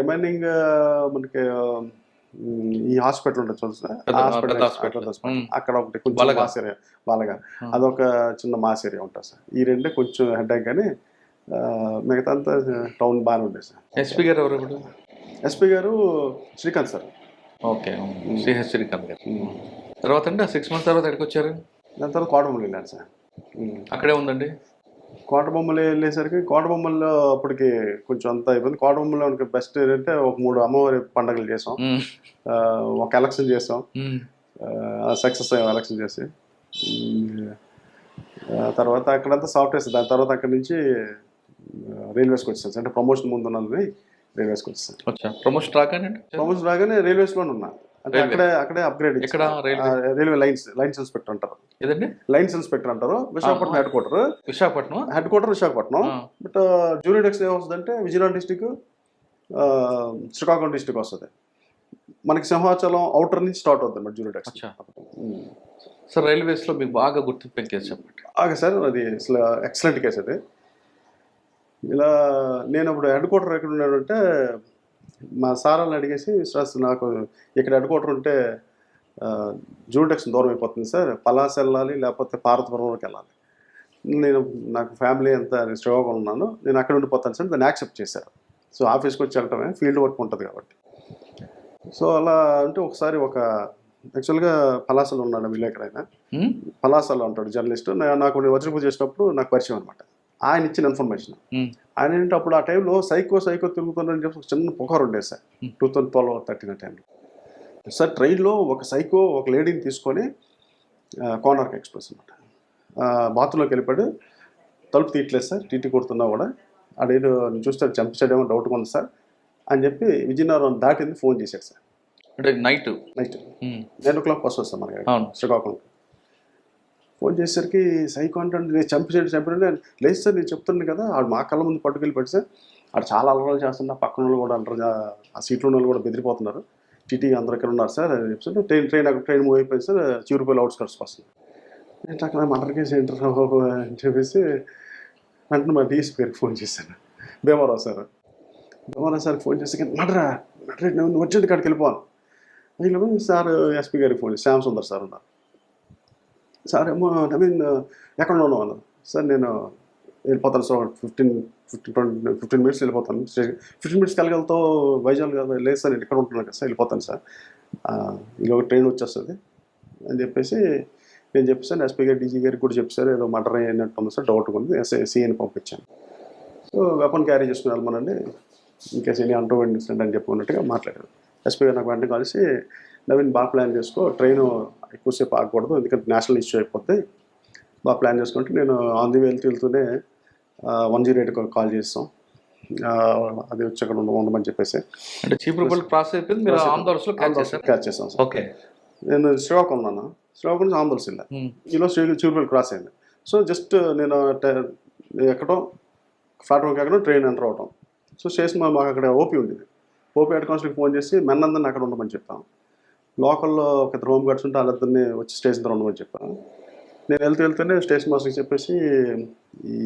రిమైనింగ్ మనకి ఈ హాస్పిటల్ ఉంటుంది హాస్పిటల్, అక్కడ ఒకటి కొంచెం మాస్ ఏరియా బాలగా, అదొక చిన్న మాస్ ఏరియా ఉంటుంది సార్. ఈ రెండే కొంచెం హెడ్ఏక్, కానీ మిగతా అంతా టౌన్ బాగానే ఉండేది సార్. ఎస్పీ గారు ఎవరు? ఎస్పీ గారు శ్రీకాంత్ సార్. ఓకే, శ్రీకాంత్ గారు. తర్వాత అండి 6 months తర్వాత ఎక్కడికి వచ్చారు? దాని తర్వాత కోటబొమ్మలు వెళ్ళాను సార్. అక్కడే ఉందండి. కోటబొమ్మలు వెళ్ళేసరికి కోటబొమ్మల్లో అప్పటికి కొంచెం అంతా అయిపోయింది. కోటబొమ్మలో మనకి బెస్ట్ ఏంటంటే ఒక 3 అమ్మవారి పండుగలు చేసాం, ఒక ఎలక్షన్ చేసాం, సక్సెస్ అయ్యాం ఎలక్షన్ చేసి. తర్వాత అక్కడంతా సాఫ్ట్వేర్స్. దాని తర్వాత అక్కడి నుంచి రైల్వేస్కి వచ్చేసాను. అంటే ప్రమోషన్ ముందు ఉన్నది రైల్వేస్కి వచ్చేసాను. ప్రమోషన్ రాగానే రైల్వేస్లోనే ఉన్నా. అంటే అక్కడే అప్గ్రేడ్. రైల్వే లైన్స్ ఇన్స్పెక్టర్ అంటారు. లైన్స్ ఇన్స్పెక్టర్ అంటారు. Visakhapatnam head quarter Visakhapatnam. But jurisdiction ఏమొస్తుందంటే విజయనగరం డిస్టిక్, శ్రీకాకుళం డిస్టిక్ వస్తుంది. మనకి సింహాచలం అవుటర్ నుంచి స్టార్ట్ అవుతుంది అన్నమాట జ్యూరిడెక్స్. సార్ రైల్వేస్లో మీకు బాగా గుర్తింపు కేసు చెప్పండి. ఆగే సార్, అది అసలు ఎక్సలెంట్ కేసు అది. ఇలా నేను అప్పుడు హెడ్ క్వార్టర్ ఎక్కడ ఉన్నాడంటే మా సారాలను అడిగేసి, సార్ నాకు ఇక్కడ హెడ్ క్వార్టర్ ఉంటే జూటెక్స్ దూరం అయిపోతుంది సార్, పలాస వెళ్ళాలి లేకపోతే పార్వతీపురంలోకి వెళ్ళాలి, నాకు ఫ్యామిలీ అంతా శ్రీకాకుళం ఉన్నాను, నేను అక్కడ ఉండిపోతాను సార్. దాన్ని యాక్సెప్ట్ చేశారు. సో ఆఫీస్కి వచ్చి వెళ్ళటమే, ఫీల్డ్ వర్క్ ఉంటుంది కాబట్టి. సో అలా అంటే ఒకసారి యాక్చువల్గా పలాసలో ఉన్నాడు విలేకరైనా, పలాసలో ఉంటాడు జర్నలిస్ట్. నాకు నేను వజ్రపూజ చేసినప్పుడు నాకు పరిచయం అనమాట. ఆయన ఇచ్చిన ఇన్ఫర్మేషన్. ఆయన ఏంటంటే అప్పుడు ఆ టైంలో సైకో తిరుగుతుందని చెప్పి ఒక చిన్న పుకారు ఉండేది సార్, 2012-13 టైంలో. సార్ ట్రైన్లో ఒక సైకో ఒక లేడీని తీసుకొని కోనార్క్ ఎక్స్ప్రెస్ అనమాట బాత్రూంలోకి వెళ్ళిపోయాడు. తలుపు తీయట్లేదు సార్, టీటీ కొడుతున్నా కూడా. అదేదో చూస్తే చంపించాడేమో డౌట్గా ఉంది సార్ అని చెప్పి విజయనగరం దాటింది ఫోన్ చేశాడు సార్. అంటే నైట్ 9 o'clock వస్తుంది సార్ మనకి శ్రీకాకుళం. ఫోన్ చేసేసరికి సైకో అంటే నేను చంపాడు. లేదు సార్, నేను చెప్తున్నాను కదా, ఆడు మా కళ్ళ ముందు పట్టుకెళ్ళిపోయాడు సార్, ఆడు చాలా అలరాలు చేస్తున్నా, పక్కన వాళ్ళు కూడా అలరా, ఆ సీట్లో ఉన్న వాళ్ళు కూడా బెదిరిపోతున్నారు, టీటీ అందరు ఇక్కడ ఉన్నారు సార్ అని చెప్పి ట్రైన్ మూవ్ అయిపోయింది సార్, చివరిపోయి అవుట్స్కట్స్కి వస్తుంది. నేను అక్కడ మర్డర్ కేసు ఏంటారు అని చెప్పేసి అంటే మా డిఎస్పీ గారికి ఫోన్ చేశాను, భీమారావు సార్కి ఫోన్ చేసి మర్డరా నువ్వు వచ్చేది కాడికి వెళ్ళిపోను. వెళ్ళిపోయి సార్ ఎస్పీ గారికి ఫోన్ చేసి శ్యామ్ సుందర్ సార్ ఉన్నారు. సార్ ఏమో నవీన్ ఎక్కడ ఉన్నావు అన్నారు. సార్ నేను వెళ్ళిపోతాను సార్, 15 minutes వెళ్ళిపోతాను, 15 minutes వెళ్ళగలుగుతావు వైజాగ్ కదా. లేదు సార్, నేను ఇక్కడ ఉంటున్నాను కదా సార్, వెళ్ళిపోతాను సార్, ఇలా ట్రైన్ వచ్చేస్తుంది అని చెప్పేసి నేను చెప్పేసాను. ఎస్పీ గారు డీజీ గారికి కూడా చెప్పారు, ఏదో మర్డర్ అయినట్టు ఉంది సార్, డౌట్ ఉంది, సీఎని పంపించాను. సో వెపన్ క్యారీ చేసుకుని వెళ్ళమనండి, ఇంకేస్ ఎనీ అంటర్వైడ్ ఇన్సిడెంట్ అని చెప్పుకున్నట్టుగా మాట్లాడారు. ఎస్పీ గారు నాకు వెంటనే కలిసి, నవీన్ బాగా ప్లాన్ చేసుకో, ట్రైన్ ఎక్కువసేపు ఆగకూడదు ఎందుకంటే నేషనల్ ఇష్యూ అయిపోతే, బాగా ప్లాన్ చేసుకుంటే నేను ఆన్ ది వే వెళ్తూనే 108కి కాల్ చేస్తాం, అది వచ్చి అక్కడ ఉండమని చెప్పేసి. అంటే చీపురుపల్లి క్రాస్ అయిపోయింది, మీరు ఆంధ్రప్రదేశ్లో క్యాచ్ చేస్తాం సార్. ఓకే, నేను శ్రీకాకుళం ఉన్నాను, శ్రీకాకుళం నుంచి ఆంధ్రప్రదేశ్ వెళ్ళా, ఈలో చీపురుపల్లి క్రాస్ అయింది. సో జస్ట్ నేను ఎక్కడం ప్లాట్ఫామ్కి ఎక్కడం, ట్రైన్ ఎంటర్ అవటం. సో స్టేషన్ మాకు అక్కడ ఓపీ ఉండేది, ఓపీ హెడ్ కానిస్టేబుల్కి ఫోన్ చేసి మెన్నందరిని అక్కడ ఉండమని చెప్పాను. లోకల్లో ఒక హోమ్ గార్డ్స్ ఉంటే వాళ్ళిద్దరిని వచ్చి స్టేషన్ దగ్గర ఉండమని చెప్పాను. నేను వెళ్తూనే స్టేషన్ మాస్టర్కి చెప్పేసి ఈ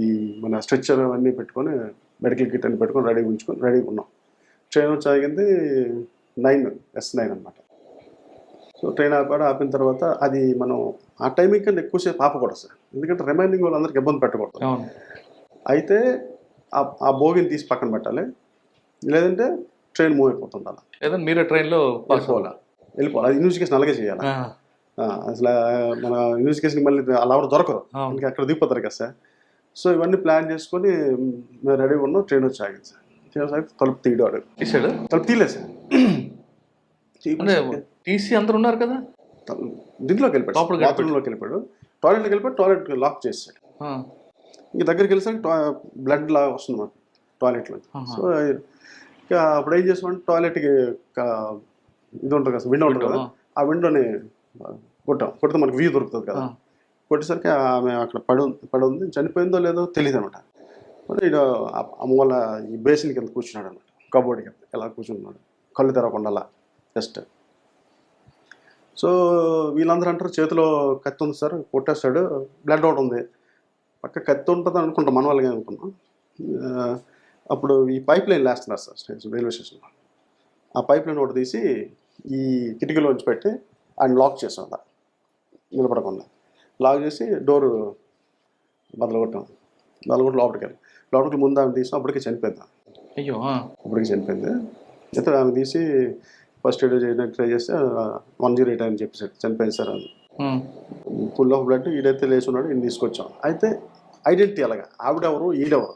మన స్ట్రెచ్చర్ అవన్నీ పెట్టుకొని, మెడికల్ కిట్ అని పెట్టుకొని రెడీగా ఉన్నాం. ట్రైన్ వచ్చి ఆగింది 9 అనమాట. సో ట్రైన్ ఆపిన తర్వాత అది మనం ఆ టైమింగ్ కన్నా ఎక్కువసేపు ఆపకూడదు సార్, ఎందుకంటే రిమైనింగ్ వాళ్ళందరికీ ఇబ్బంది పెట్టకూడదు. అయితే ఆ బోగిని తీసి పక్కన పెట్టాలి, లేదంటే ట్రైన్ మూవ్ అయిపోతుండాలి, లేదా మీరే ట్రైన్లో వెళ్ళిపోవాలి. అది ఇన్వెస్టిగేషన్ అలాగే చేయాలి. అసలు మన ఇన్వెస్టిగేషన్ మళ్ళీ అలా ఎవరు దొరకరు, ఇంకా అక్కడ దిగిపోతారు కదా సార్. సో ఇవన్నీ ప్లాన్ చేసుకొని మేము రెడీగా ఉన్నాం. ట్రైన్ వచ్చి ఆగింది సార్. ట్రైన్ ఆగి తలుపు తీయడాడు, తలుపు తీయలేదు సార్. టీసీ అందరు ఉన్నారు కదా, దీంట్లోకి వెళ్ళిపోయాడు, బాత్రూంలోకి వెళ్ళిపోయాడు, టాయిలెట్కి వెళ్ళిపోయి టాయిలెట్ లాక్ చేసాడు. ఇంక దగ్గరికి వెళ్ళేసరికి బ్లడ్ లాగా వస్తుంది మాకు టాయిలెట్లో. సో ఇక అప్పుడు ఏం చేసామంటే టాయిలెట్కి ఇది ఉంటుంది కదా, విండో ఉంటుంది కదా, ఆ విండోని కొడితే మనకు వ్యూ దొరుకుతుంది కదా. కొట్టేసరికి ఆమె అక్కడ పడి ఉంది, చనిపోయిందో లేదో తెలియదు అనమాట. ఇక అమ్మవాళ్ళ ఈ బేసిన్ కింద కూర్చున్నాడు అనమాట, కబోర్డ్ కింద ఎలా కూర్చున్నాడు, కళ్ళు తెరవకుండా అలా జస్ట్. సో వీళ్ళందరూ అంటారు చేతిలో కత్తి ఉంది సార్, కొట్టేస్తాడు, బ్లడ్ అవుట్ ఉంది, పక్క కత్తి ఉంటుంది అనుకుంటాం, మన వాళ్ళగా అనుకున్నాం. అప్పుడు ఈ పైప్ లైన్ వేస్తున్నారు సార్ రైల్వే స్టేషన్లో. ఆ పైప్ లైన్ ఒకటి తీసి ఈ కిటికీలోంచి పెట్టి ఆయన లాక్ చేసాం, అలా నిలబడకుండా లాక్ చేసి డోరు బదలగొట్టాం. లోపలికి ముందు ఆమె తీసాం, అప్పటికి చనిపోయింది. అయ్యో, అప్పటికి చనిపోయింది. అయితే ఆమె తీసి ఫస్ట్ ఎయిడ్ చేయడానికి ట్రై చేస్తే 108 అని చెప్పేసి చనిపోయింది సార్. అది ఫుల్ ఆఫ్ బ్లడ్, ఈడైతే లేచి ఉన్నాడు, ఈయన తీసుకొచ్చాం. అయితే ఐడెంటిటీ అలాగా, ఆవిడెవరు ఈడెవరు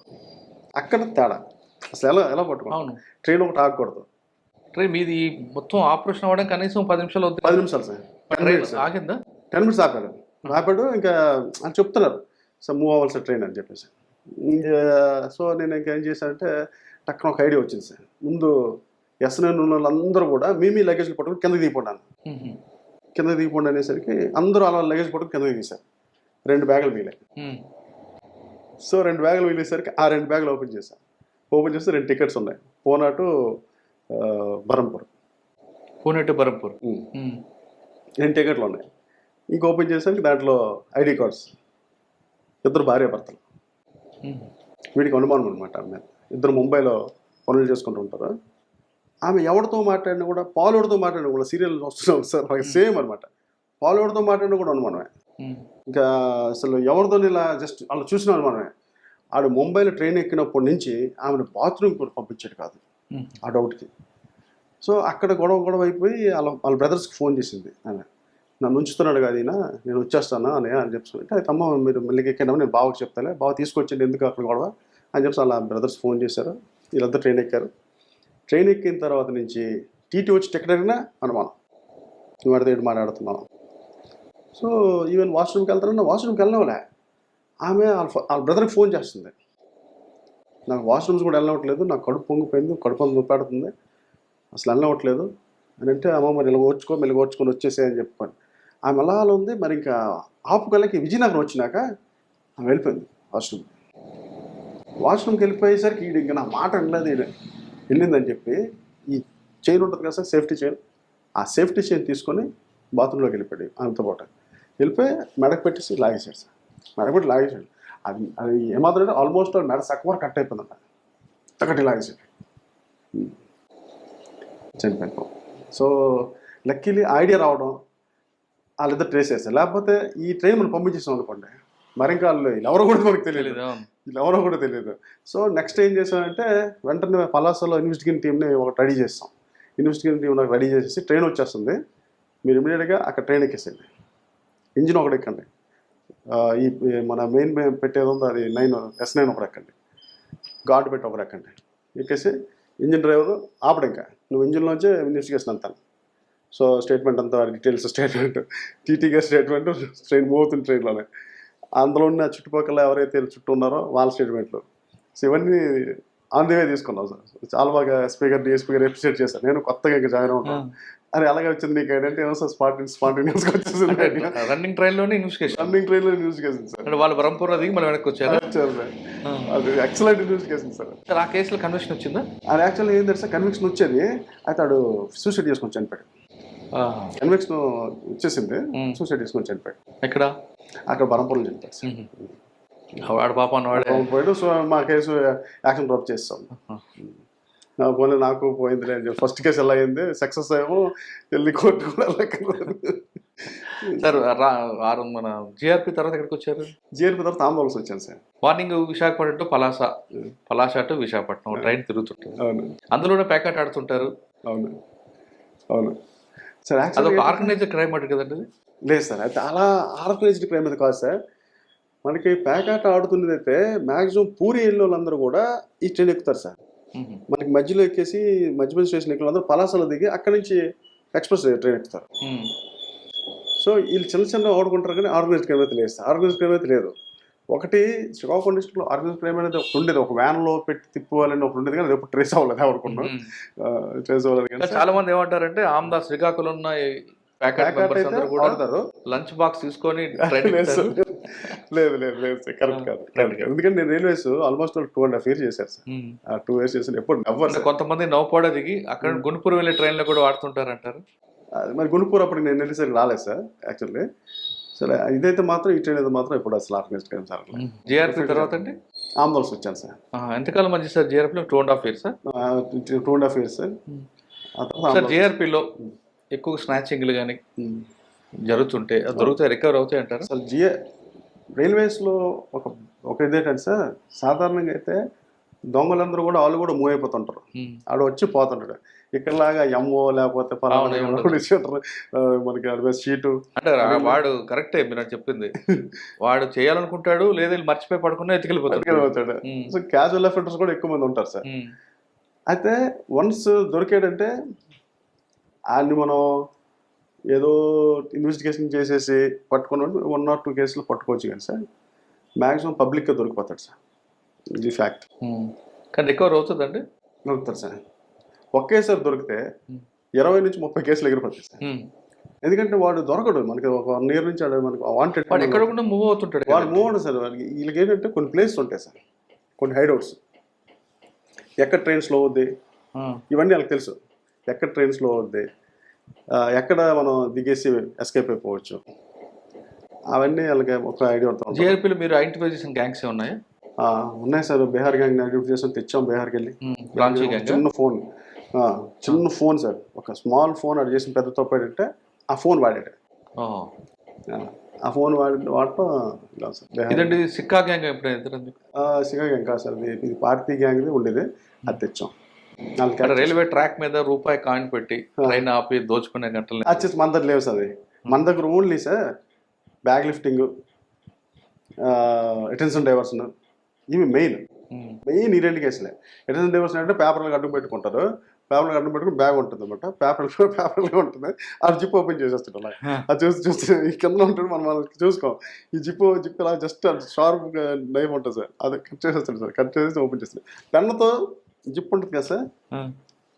అక్కడ తేడా. అసలు ఎలా పట్టుకోవాలి, ట్రైన్ ఒకటి ఆగకూడదు. ట్రైన్ మీది మొత్తం ఆపరేషన్ అవ్వడం కనీసం 10 నిమిషాలు అవుతుంది. 10 నిమిషాలు సార్, 10 minutes ఆపాడు. ఇంకా అని చెప్తున్నారు సార్ మూవ్ అవ్వాలి సార్ ట్రైన్ అని చెప్పేసి. సో నేను ఇంకేం చేశానంటే టక్కున ఒక ఐడియా వచ్చింది సార్. ముందు ఎస్ఎన్ ఉన్న వాళ్ళందరూ కూడా మీ లగేజ్లు పట్టుకుని కిందకి దిగిపోండి అనేసరికి అందరూ అలా లగేజ్ పట్టుకుని కిందకి తీశారు. 2 బ్యాగులు మిగిలాయి. సో 2 బ్యాగులు మిగిలేసరికి ఆ 2 బ్యాగులు ఓపెన్ చేస్తే 2 టికెట్స్ ఉన్నాయి, పూనా టు బరంపూర్. 2 టికెట్లు ఉన్నాయి. ఇంక ఓపెన్ చేసాక దాంట్లో ఐడి కార్డ్స్, ఇద్దరు భార్య భర్తలు. వీడికి అనుమానం అనమాట ఆమె మీద. ఇద్దరు ముంబైలో పనులు చేసుకుంటూ ఉంటారు. ఆమె ఎవరితో మాట్లాడినా కూడా, పాలోడితో మాట్లాడినా కూడా, సీరియల్ వస్తున్నాం సార్ సేమ్ అనమాట, పాలోడితో మాట్లాడినా కూడా అనుమానమే. ఇంకా అసలు ఎవరితో ఇలా జస్ట్ వాళ్ళు చూసిన అనుమానమే. ఆడు ముంబైలో ట్రైన్ ఎక్కినప్పటి నుంచి ఆమెను బాత్రూమ్ కూడా పంపించాడు కాదు ఆ డౌట్కి. సో అక్కడ గొడవ అయిపోయి వాళ్ళ బ్రదర్స్కి ఫోన్ చేసింది ఆమె, నన్ను ఉంచుతున్నాడు కాదు ఈయన, నేను వచ్చేస్తాను అని చెప్తుంటే, అయితే అమ్మ మీరు మెల్లికి ఎక్కినామని నేను బావకి చెప్తాను, బావ తీసుకొచ్చింది ఎందుకు అక్కడ గొడవ అని చెప్పి వాళ్ళ బ్రదర్స్ ఫోన్ చేశారు. వీళ్ళంతా ట్రైన్ ఎక్కారు. ట్రైన్ ఎక్కిన తర్వాత నుంచి టీటీ వచ్చి టికెట్ అడిగినా అనుమానం, నువ్వు అడితే ఇటు మాట్లాడుతున్నాను. సో ఈవెన్ వాష్రూమ్కి వెళ్తానన్నా వాష్రూమ్కి వెళ్ళినవలే, ఆమె వాళ్ళ బ్రదర్కి ఫోన్ చేస్తుంది, నాకు వాష్రూమ్స్ కూడా వెళ్ళవట్లేదు, నాకు కడుపు పొంగిపోయింది, కడుపు అంత నొప్పెడుతుంది, అసలు వెళ్ళవట్లేదు అని అంటే, అమ్మ మరి ఇలా ఓడ్చుకొని వచ్చేసే అని చెప్పుకొని ఆమె అలా ఉంది. మరి ఇంకా ఆపుకలకి విజయనగరం వచ్చినాక ఆమె వెళ్ళిపోయింది వాష్రూమ్కి వెళ్ళిపోయేసరికి ఈడు ఇంకా నా మాట వెళ్ళలేదు, వెళ్ళిందని చెప్పి ఈ చైన్ ఉంటుంది కదా సార్, సేఫ్టీ చైన్, ఆ సేఫ్టీ చైన్ తీసుకొని బాత్రూంలోకి వెళ్ళిపోయాడు ఆమెతో పాటు. వెళ్ళిపోయి మెడకు పెట్టేసి లాగేసాడు సార్, మెడకు పెట్టి లాగేసాడు. అది ఏమాత్రం ఆల్మోస్ట్ మెడ సక్కవర కట్ అయిపోయిందంట, తక్కటి లాగేసాడు, చనిపోయినాం. సో లక్కీలీ ఐడియా రావడం, వాళ్ళిద్దరు ట్రేస్ చేస్తారు. లేకపోతే ఈ ట్రైన్ మనం పంపించేసాం అనుకోండి, మరి ఇంకా వాళ్ళు ఎవరో కూడా మనకు తెలియదు. సో నెక్స్ట్ ఏం చేసామంటే, వెంటనే పలాసలో ఇన్వెస్టిగేషన్ టీమ్ని ఒకటి రెడీ చేస్తాం. ఇన్వెస్టిగేషన్ టీమ్ నాకు రెడీ చేసేసి ట్రైన్ వచ్చేస్తుంది, మీరు ఇమీడియట్గా అక్కడ ట్రైన్ ఎక్కేసేయండి, ఇంజిన్ ఒకటి ఎక్కండి, ఈ మన మెయిన్ పెట్టేది ఉందో అది S9 ఒకటి ఎక్కండి, గార్డ్ పెట్టి ఒకటి ఎక్కండి, ఎక్కేసి ఇంజిన్ డ్రైవరు ఆపడు, ఇంకా నువ్వు ఇంజిన్లోంచే ఇన్వెస్టిగేషన్ అంతా. సో స్టేట్మెంట్ అంతా డీటెయిల్స్, స్టేట్మెంట్ టీటీ గారి స్టేట్మెంట్, ట్రైన్ మూవ్ అవుతుంది ట్రైన్లోనే, అందులో ఉన్న చుట్టుపక్కల ఎవరైతే చుట్టూ ఉన్నారో వాళ్ళ స్టేట్మెంట్లు. సో ఇవన్నీ ఆన్ ది వే తీసుకున్నాం సార్. చాలా బాగా డిఎస్పీ గారు ఎప్రిషియేట్ చేశారు. నేను కొత్తగా ఇంకా జాయిన్ అవుతాను, అరే అలాగే వచ్చింది నీకు ఐడెంటిటీ ఏమో సార్, స్పాంటేనియస్గా వచ్చేసింది. రన్నింగ్ ట్రైన్లోనే ఇన్వెస్టిగేషన్ సార్. వాళ్ళు బ్రహ్మపురం దిగి మళ్ళీ వెనక్కి వచ్చారు. అది ఎక్సలెంట్ ఇన్వెస్టిగేషన్ సార్. ఆ కేసులో కన్విక్షన్ వచ్చిందా? అది యాక్చువల్లీ ఏంటంటే సార్, కన్విక్షన్ వచ్చేది, అయితే ఆడు సూసైడ్ చేసుకొని చనిపోయాడు. కన్విక్షన్ వచ్చేసింది, సూసైడ్ చేసుకొని చనిపోయాడు. ఎక్కడ? అక్కడ బరంపురం చనిపోయాడు సార్. వాడు పాప పోయాడు. సో మా కేసు యాక్షన్ డ్రాప్ చేస్తాం. పోనీ నాకు పోయింది లేదు, ఫస్ట్ కేసు ఎలా అయింది, సక్సెస్ ఏమో వెళ్ళి కోర్టు కూడా సార్. మన జిఆర్పి తర్వాత ఎక్కడికి వచ్చారు? జిఆర్పి తర్వాత ఆందోళన వచ్చాను sir. Morning Visakhapatnam to Palasa to Visakhapatnam train తిరుగుతుంటారు. అవును, అందులోనే ప్యాకెట్ ఆడుతుంటారు. అవును సార్. అదొక ఆర్గనైజ్డ్ క్రైమ్ అంటే కదండి? లేదు సార్, అయితే అలా ఆర్గనైజ్డ్ క్రైమ్ అయితే కాదు సార్. మనకి ప్యాకెట్ ఆడుతున్నది అయితే మ్యాక్సిమం పూరి వాళ్ళందరూ కూడా ఈ ట్రైన్ ఎక్కుతారు సార్. మనకి మధ్యలో ఎక్కేసి మధ్య స్టేషన్ ఎక్కిన అందరూ పలాసలో దిగి అక్కడి నుంచి ఎక్స్ప్రెస్ ట్రైన్ ఎక్కుతారు. సో వీళ్ళు చిన్న ఆడుకుంటారు, కానీ ఆర్గనైజ్డ్ క్రైమ్ అయితే లేదు సార్. ఆర్గనైజ్డ్ క్రైమ్ అయితే లేదు. ఒకటి శ్రీకాకుళం డిస్ట్రిక్ట్లో ఆర్గనైజ్డ్ క్రైమ్ అనేది ఒకటి ఉండేది, ఒక వ్యాన్లో పెట్టి తిప్పుకోవాలని ఒకటి ఉండేది, కానీ అది ఎప్పుడు ట్రేస్ అవ్వలేదు. ఎవరుకున్నాం ట్రేస్ అవ్వలేదు. చాలా మంది ఏమంటారంటే ఆమ్దా శ్రీకాకుళం ఉన్న లంచ్ బాక్స్ తీసుకొని లేదు కరెక్ట్ కాదు. ఎందుకంటే నేను రైల్వేస్ ఆల్మోస్ట్ 2.5 years చేశాను సార్. 2 years చేశాను. ఎప్పుడు కొంతమంది నౌపాడ దిగి అక్కడ గుంటూరు వెళ్ళే ట్రైన్ లో కూడా వాడుతుంటారు అంటారు. మరి గుంటూరు అప్పుడు నేను వెళ్ళేసరికి రాలేదు సార్ యాక్చువల్లీ. సరే ఇదైతే మాత్రం ఈ ట్రైన్ అయితే మాత్రం ఇప్పుడు అసలు ఆర్గనైజ్డ్ క్రైమ్ సార్. జిఆర్పి తర్వాత అండి ఆందోళన వచ్చాను సార్. ఎంతకాలం మంచి సార్ జిఆర్పిలో? 2.5 years sir. 2.5 years sir. Sir జిఆర్పిలో ఎక్కువ స్నాచింగ్లు కానీ జరుగుతుంటే దొరుకుతాయి, రికవర్ అవుతాయి అంటారు? అసలు రైల్వేస్లో ఒక ఇదేంటంటే సార్, సాధారణంగా అయితే దొంగలందరూ కూడా వాళ్ళు కూడా మూవ్ అయిపోతుంటారు, ఆడ వచ్చి పోతుంటాడు. ఇక్కడలాగా ఎంఓ లేకపోతే మనకి షీటు అంటే వాడు కరెక్టే మీరు చెప్పింది. వాడు చేయాలనుకుంటాడు, లేదా మర్చిపోయి పడుకున్నా ఎత్తుకెళ్ళిపోతాడు. సో క్యాజువల్ అఫెండర్స్ కూడా ఎక్కువ మంది ఉంటారు సార్. అయితే వన్స్ దొరికాడంటే ఆయన్ని మనం ఏదో ఇన్వెస్టిగేషన్ చేసేసి పట్టుకుని 1 or 2 కేసులు పట్టుకోవచ్చు, కానీ సార్ మ్యాక్సిమం పబ్లిక్గా దొరికిపోతాడు సార్. ఇది ఫ్యాక్ట్. కానీ రికవర్ అవుతుందండి? దొరుకుతారు సార్. ఒకేసారి దొరికితే 20 నుంచి 30 కేసులు ఎగిరిపోతాయి సార్. ఎందుకంటే వాడు దొరకడు మనకి. ఒక 1 year నుంచి మనకి వాంటెడ్ ఎక్కడ కూడా మూవ్ అవుతుంటాడు. వాడు మూవ్ అవుతుంది సార్. వాడికి వీళ్ళకి ఏంటంటే కొన్ని ప్లేసెస్ ఉంటాయి సార్, కొన్ని హైడౌట్స్, ఎక్కడ ట్రైన్ స్లో అవుద్ది ఇవన్నీ వాళ్ళకి తెలుసు. ఎక్కడ ట్రైన్ స్లో అవుద్ది, ఎక్కడ మనం దిగేసి ఎస్కేప్ అయిపోవచ్చు, అవన్నీ వాళ్ళకి ఒక ఐడియా ఉంటుంది. జేఆర్పీలో మీరు ఐడెంటిఫై చేసిన గ్యాంగ్స్ ఉన్నాయా? ఉన్నాయి సార్. బీహార్ గ్యాంగ్ ఐడెంటిఫై చేసాం, తెచ్చాం బీహార్కి వెళ్ళి. రాంచీ గ్యాంగ్. చిన్న ఫోన్ సార్, ఒక స్మాల్ ఫోన్ అది చేసిన పెద్ద తప్పు ఏంటంటే ఆ ఫోన్ వాడాడు. ఆ ఫోన్ వాడటం ఇలా సార్. ఇదండి సిక్కా గ్యాంగ్ ఎప్పుడైనా? సిగా గ్యాంగ్ కాదు సార్, ఇది పార్టీ గ్యాంగ్ ఉండేది, అది తెచ్చాం. రైల్వే ట్రాక్ మీద రూపాయి కాయిన్ పెట్టి ట్రైన్ ఆపి దోచుకునే గంటలు వచ్చేసి మన దగ్గర లేవు సార్. అది మన దగ్గర only sir bag lifting, attention diversion, ఇవి మెయిన్ ఈ రెండు కేసులే. అటెన్షన్ డైవర్షన్ అంటే పేపర్లకు అడ్డు పెట్టుకుంటారు, పేపర్లకు అడ్డు పెట్టుకుని బ్యాగ్ ఉంటుంది అనమాట, పేపర్లో ఉంటుంది, అది జిప్ ఓపెన్ చేసేస్తాడు. అలా అది చూస్తే ఈ కింద ఉంటుంది, మనం చూసుకోం. ఈ జిప్ ఇలా జస్ట్ షార్ప్ నైఫ్ ఉంటుంది సార్, అది కట్ చేసేస్తాడు సార్. కట్ చేసి ఓపెన్ చేస్తాడు. పెన్నుతో జిప్ ఉంటుంది కదా సార్,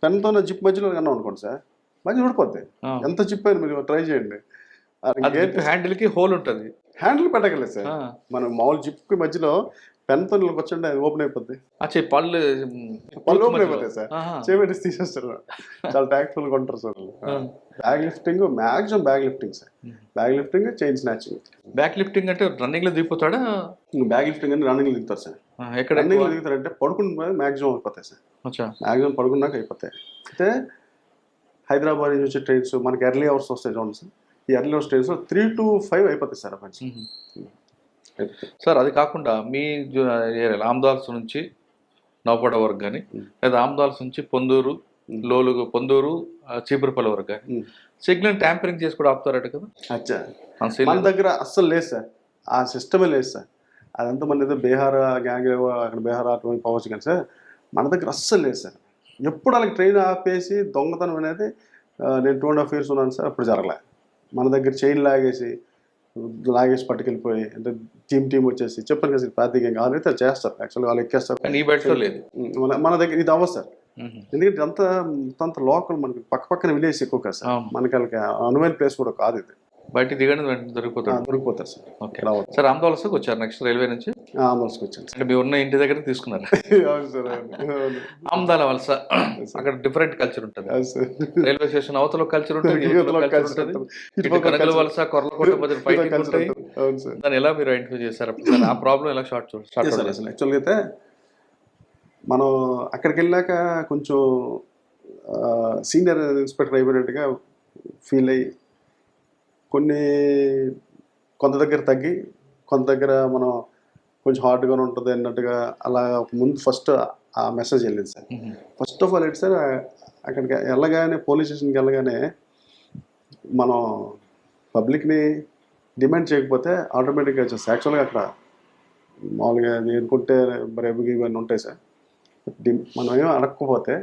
పెన్తో జిప్ మధ్యలో కన్నా అనుకోండి సార్, మధ్య ఊడిపోద్ది. ఎంత జిప్ అయినా మీరు ట్రై చేయండి. హ్యాండిల్ కి హోల్ ఉంటుంది, హ్యాండిల్ పెట్టగలేదు సార్. మనం మామూలు జిప్ కి మధ్యలో పెన్తో వచ్చండి, అది ఓపెన్ అయిపోద్ది. పళ్ళు ఓపెన్ అయిపోతాయి సార్, చేపెట్టి తీసేస్తారు. చాలా ట్యాక్ట్ఫుల్గా ఉంటారు sir. Bag lifting maximum bag lifting sir. Bag lifting, chain snatching. Back lifting అంటే రన్నింగ్ లో దిగిపోతాడా? బ్యాగ్ లిఫ్టింగ్ అంటే రన్నింగ్ లో దిగుతారు సార్. ఎక్కడ రన్నింగ్ లో దిగుతారంటే పడుకున్న మ్యాక్సిమం అయిపోతాయి సార్. మ్యాక్సిమం పడుకున్నాక అయిపోతాయి. అయితే హైదరాబాద్ నుంచి వచ్చే ట్రైన్స్ మనకి ఎర్లీ అవర్స్ వస్తాయి చూడండి సార్. ఈ ఎర్లీ అవర్స్ ట్రైన్స్ 3 to 5 అయిపోతాయి సార్ అప్పటి. సార్ అది కాకుండా మీ ఆమ్దాల్స్ నుంచి నౌపడ వరకు కానీ, లేదా ఆమ్దాల్స్ నుంచి పొందూరు, పొందూరు చీపురుపల్లి వరకు కానీ సిగ్నల్ ట్యాంపరింగ్ చేసి కూడా ఆపుతారట కదా? అచ్చా, మన దగ్గర అస్సలు లేదు సార్, ఆ సిస్టమే లేదు సార్. అదంతా మన దగ్గర బీహార్ గ్యాంగ్, అక్కడ బీహార్ అటు పోవచ్చు కానీ సార్, మన దగ్గర అస్సలు లేదు సార్. ఎప్పుడు వాళ్ళకి ట్రైన్ ఆపేసి దొంగతనం అనేది నేను 2.5 years ఉన్నాను సార్, అప్పుడు జరగలే. మన దగ్గర చైన్ లాగేసి పట్టుకెళ్ళిపోయి, అంటే టీం వచ్చేసి చెప్పాను కదా సార్, పార్టీ గ్యాంగ్ ఆల్రెడీ చేస్తారు. యాక్చువల్గా వాళ్ళు ఎక్కేస్తారు. మన దగ్గర ఇది అవ్వదు సార్, ఎందుకంటే అంత లోకల్, మనకి పక్కన విలేజ్ ఎక్కువ కదా సార్, మనకి వాళ్ళకి అనువైన ప్లేస్ కూడా కాదు ఇది. బయట దిగడం దొరికిపోతారు సార్. ఓకే సార్, ఆమ్దాల్స్కి వచ్చారు నెక్స్ట్ రైల్వే నుంచి? ఆమ్దాల్స్కి వచ్చాను సార్. మీ ఉన్న ఇంటి దగ్గర తీసుకున్నారు? ఆమ్దాల వలస, అక్కడ డిఫరెంట్ కల్చర్ ఉంటుంది. రైల్వే స్టేషన్ అవతల కల్చర్ ఉంటుంది, కనగల వలస, కొర్లకోట మధ్య ఫైటింగ్ ఉంటాయి. దాన్ని ఎలా మీరు ఐడెంటిఫై చేశారు? ఆ ప్రాబ్లం ఎలా స్టార్ట్ చేశారు? యాక్చువల్గా అయితే మనం అక్కడికి వెళ్ళాక కొంచెం సీనియర్ ఇన్స్పెక్టర్ అయిపోయినట్టుగా ఫీల్ అయ్యి, కొంత దగ్గర తగ్గి, కొంత దగ్గర మనం కొంచెం హార్డ్గానే ఉంటుంది అన్నట్టుగా అలా ముందు ఫస్ట్ ఆ మెసేజ్ వెళ్ళింది సార్. ఫస్ట్ ఆఫ్ ఆల్ ఏంటి సార్, అక్కడికి వెళ్ళగానే పోలీస్ స్టేషన్కి వెళ్ళగానే మనం పబ్లిక్ని డిమాండ్ చేయకపోతే ఆటోమేటిక్గా వచ్చేస్తాయి. యాక్చువల్గా అక్కడ మామూలుగా అనుకుంటే రేపు ఇవన్నీ ఉంటాయి సార్. మనం ఏమో అడగకపోతే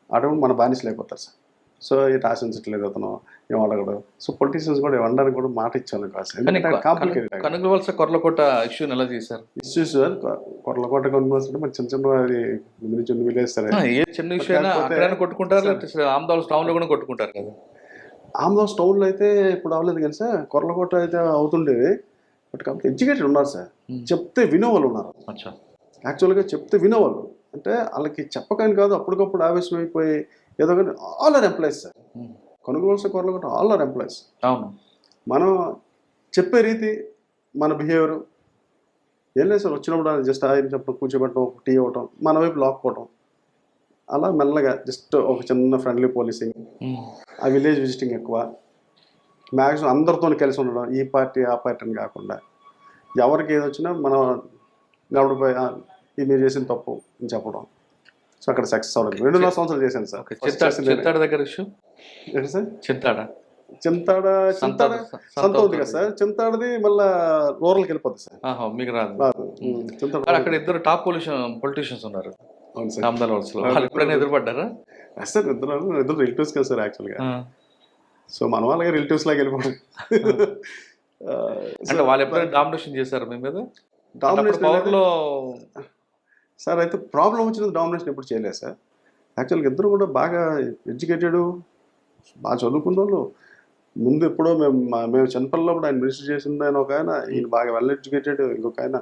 ఆటోమేటిక్ మన బానిసలు అయిపోతారు సార్. సో ఇటు ఆశించట్లేదు అతను, ఏం అడగడు. సో పొలిటీషియన్స్ కూడా ఇవ్వడానికి కూడా మాట ఇచ్చాను కాంప్లికేటెడ్. కనగల వలస కొర్లకోట ఇష్యూని ఎలా చేశారు? ఇష్యూస్ కొర్లకోట కొనుగోలు అంటే మరి చిన్న అది చిన్న విలేజ్ సార్. ఏ చిన్న ఇష్యూ అయినా కొట్టుకుంటారు, ఆమ్దాల్స్ టౌన్ లో కూడా కొట్టుకుంటారు కదా. ఆమ్దాల్స్ టౌన్లో అయితే ఇప్పుడు అవ్వలేదు కానీ సార్, కొర్లకోట అయితే అవుతుండేది. బట్ కాబట్టి ఎడ్యుకేటెడ్ ఉన్నారు సార్, చెప్తే వినేవాళ్ళు ఉన్నారు. యాక్చువల్గా చెప్తే వినేవాళ్ళు అంటే వాళ్ళకి చెప్పకని కాదు, అప్పటికప్పుడు ఆవేశం అయిపోయి ఏదో కానీ ఆల్ ఆర్ ఎంప్లాయీస్ సార్. కొనుగోలు కొరలు ఆల్ ఆర్ ఎంప్లాయీస్. అవును, మనం చెప్పే రీతి, మన బిహేవియర్ ఏం లేదు సార్. వచ్చినప్పుడు జస్ట్ ఆయన చెప్పడం, కూర్చోబెట్టడం, టీ ఇవ్వటం, మన వైపు లాక్కోవటం, అలా మెల్లగా జస్ట్ ఒక చిన్న ఫ్రెండ్లీ పోలీసింగ్, ఆ విలేజ్ విజిటింగ్ ఎక్కువ, మ్యాక్సిమం అందరితో కలిసి ఉండడం, ఈ పార్టీ ఆ పార్టీ అని కాకుండా ఎవరికి ఏది వచ్చినా మనం గడపడిపోయి ఇది మీరు చేసిన తప్పు అని చెప్పడం. సో అక్కడ సక్సెస్ అవ్వడం 2.5 సంవత్సరాలు చేశాను సార్. చింతాడ దగ్గర ఇష్యూ ఏంటి సార్? చింతాడ సంత ఉంది కదా సార్, చింతాడది మళ్ళీ రూరల్కి వెళ్ళిపోతుంది సార్. మీకు రాదు. అక్కడ ఇద్దరు టాప్ పొలిటీషియన్స్ ఉన్నారు. అవును సార్. ఆమ్దాల వలసలో ఎప్పుడైనా ఎదురుపడ్డారా? సార్ ఇద్దరు రిలేటివ్స్ కదా సార్ యాక్చువల్గా. సో మన వాళ్ళకి రిలేటివ్స్ లాగా వెళ్ళిపోవడం. అంటే వాళ్ళు ఎప్పుడైనా డామినేషన్ చేశారు మీ మీద? డామినేషన్ సార్ అయితే ప్రాబ్లం వచ్చినది డామినేషన్ ఎప్పుడు చేయలేదు సార్. యాక్చువల్గా ఇద్దరు కూడా బాగా ఎడ్యుకేటెడ్, బాగా చదువుకున్న వాళ్ళు. ముందు ఎప్పుడో మేము చిన్నపిల్లలో ఆయన మినిస్టర్ చేసింది ఆయన ఒక ఆయన, ఈయన బాగా వెల్ ఎడ్యుకేటెడ్ ఇంకొక ఆయన.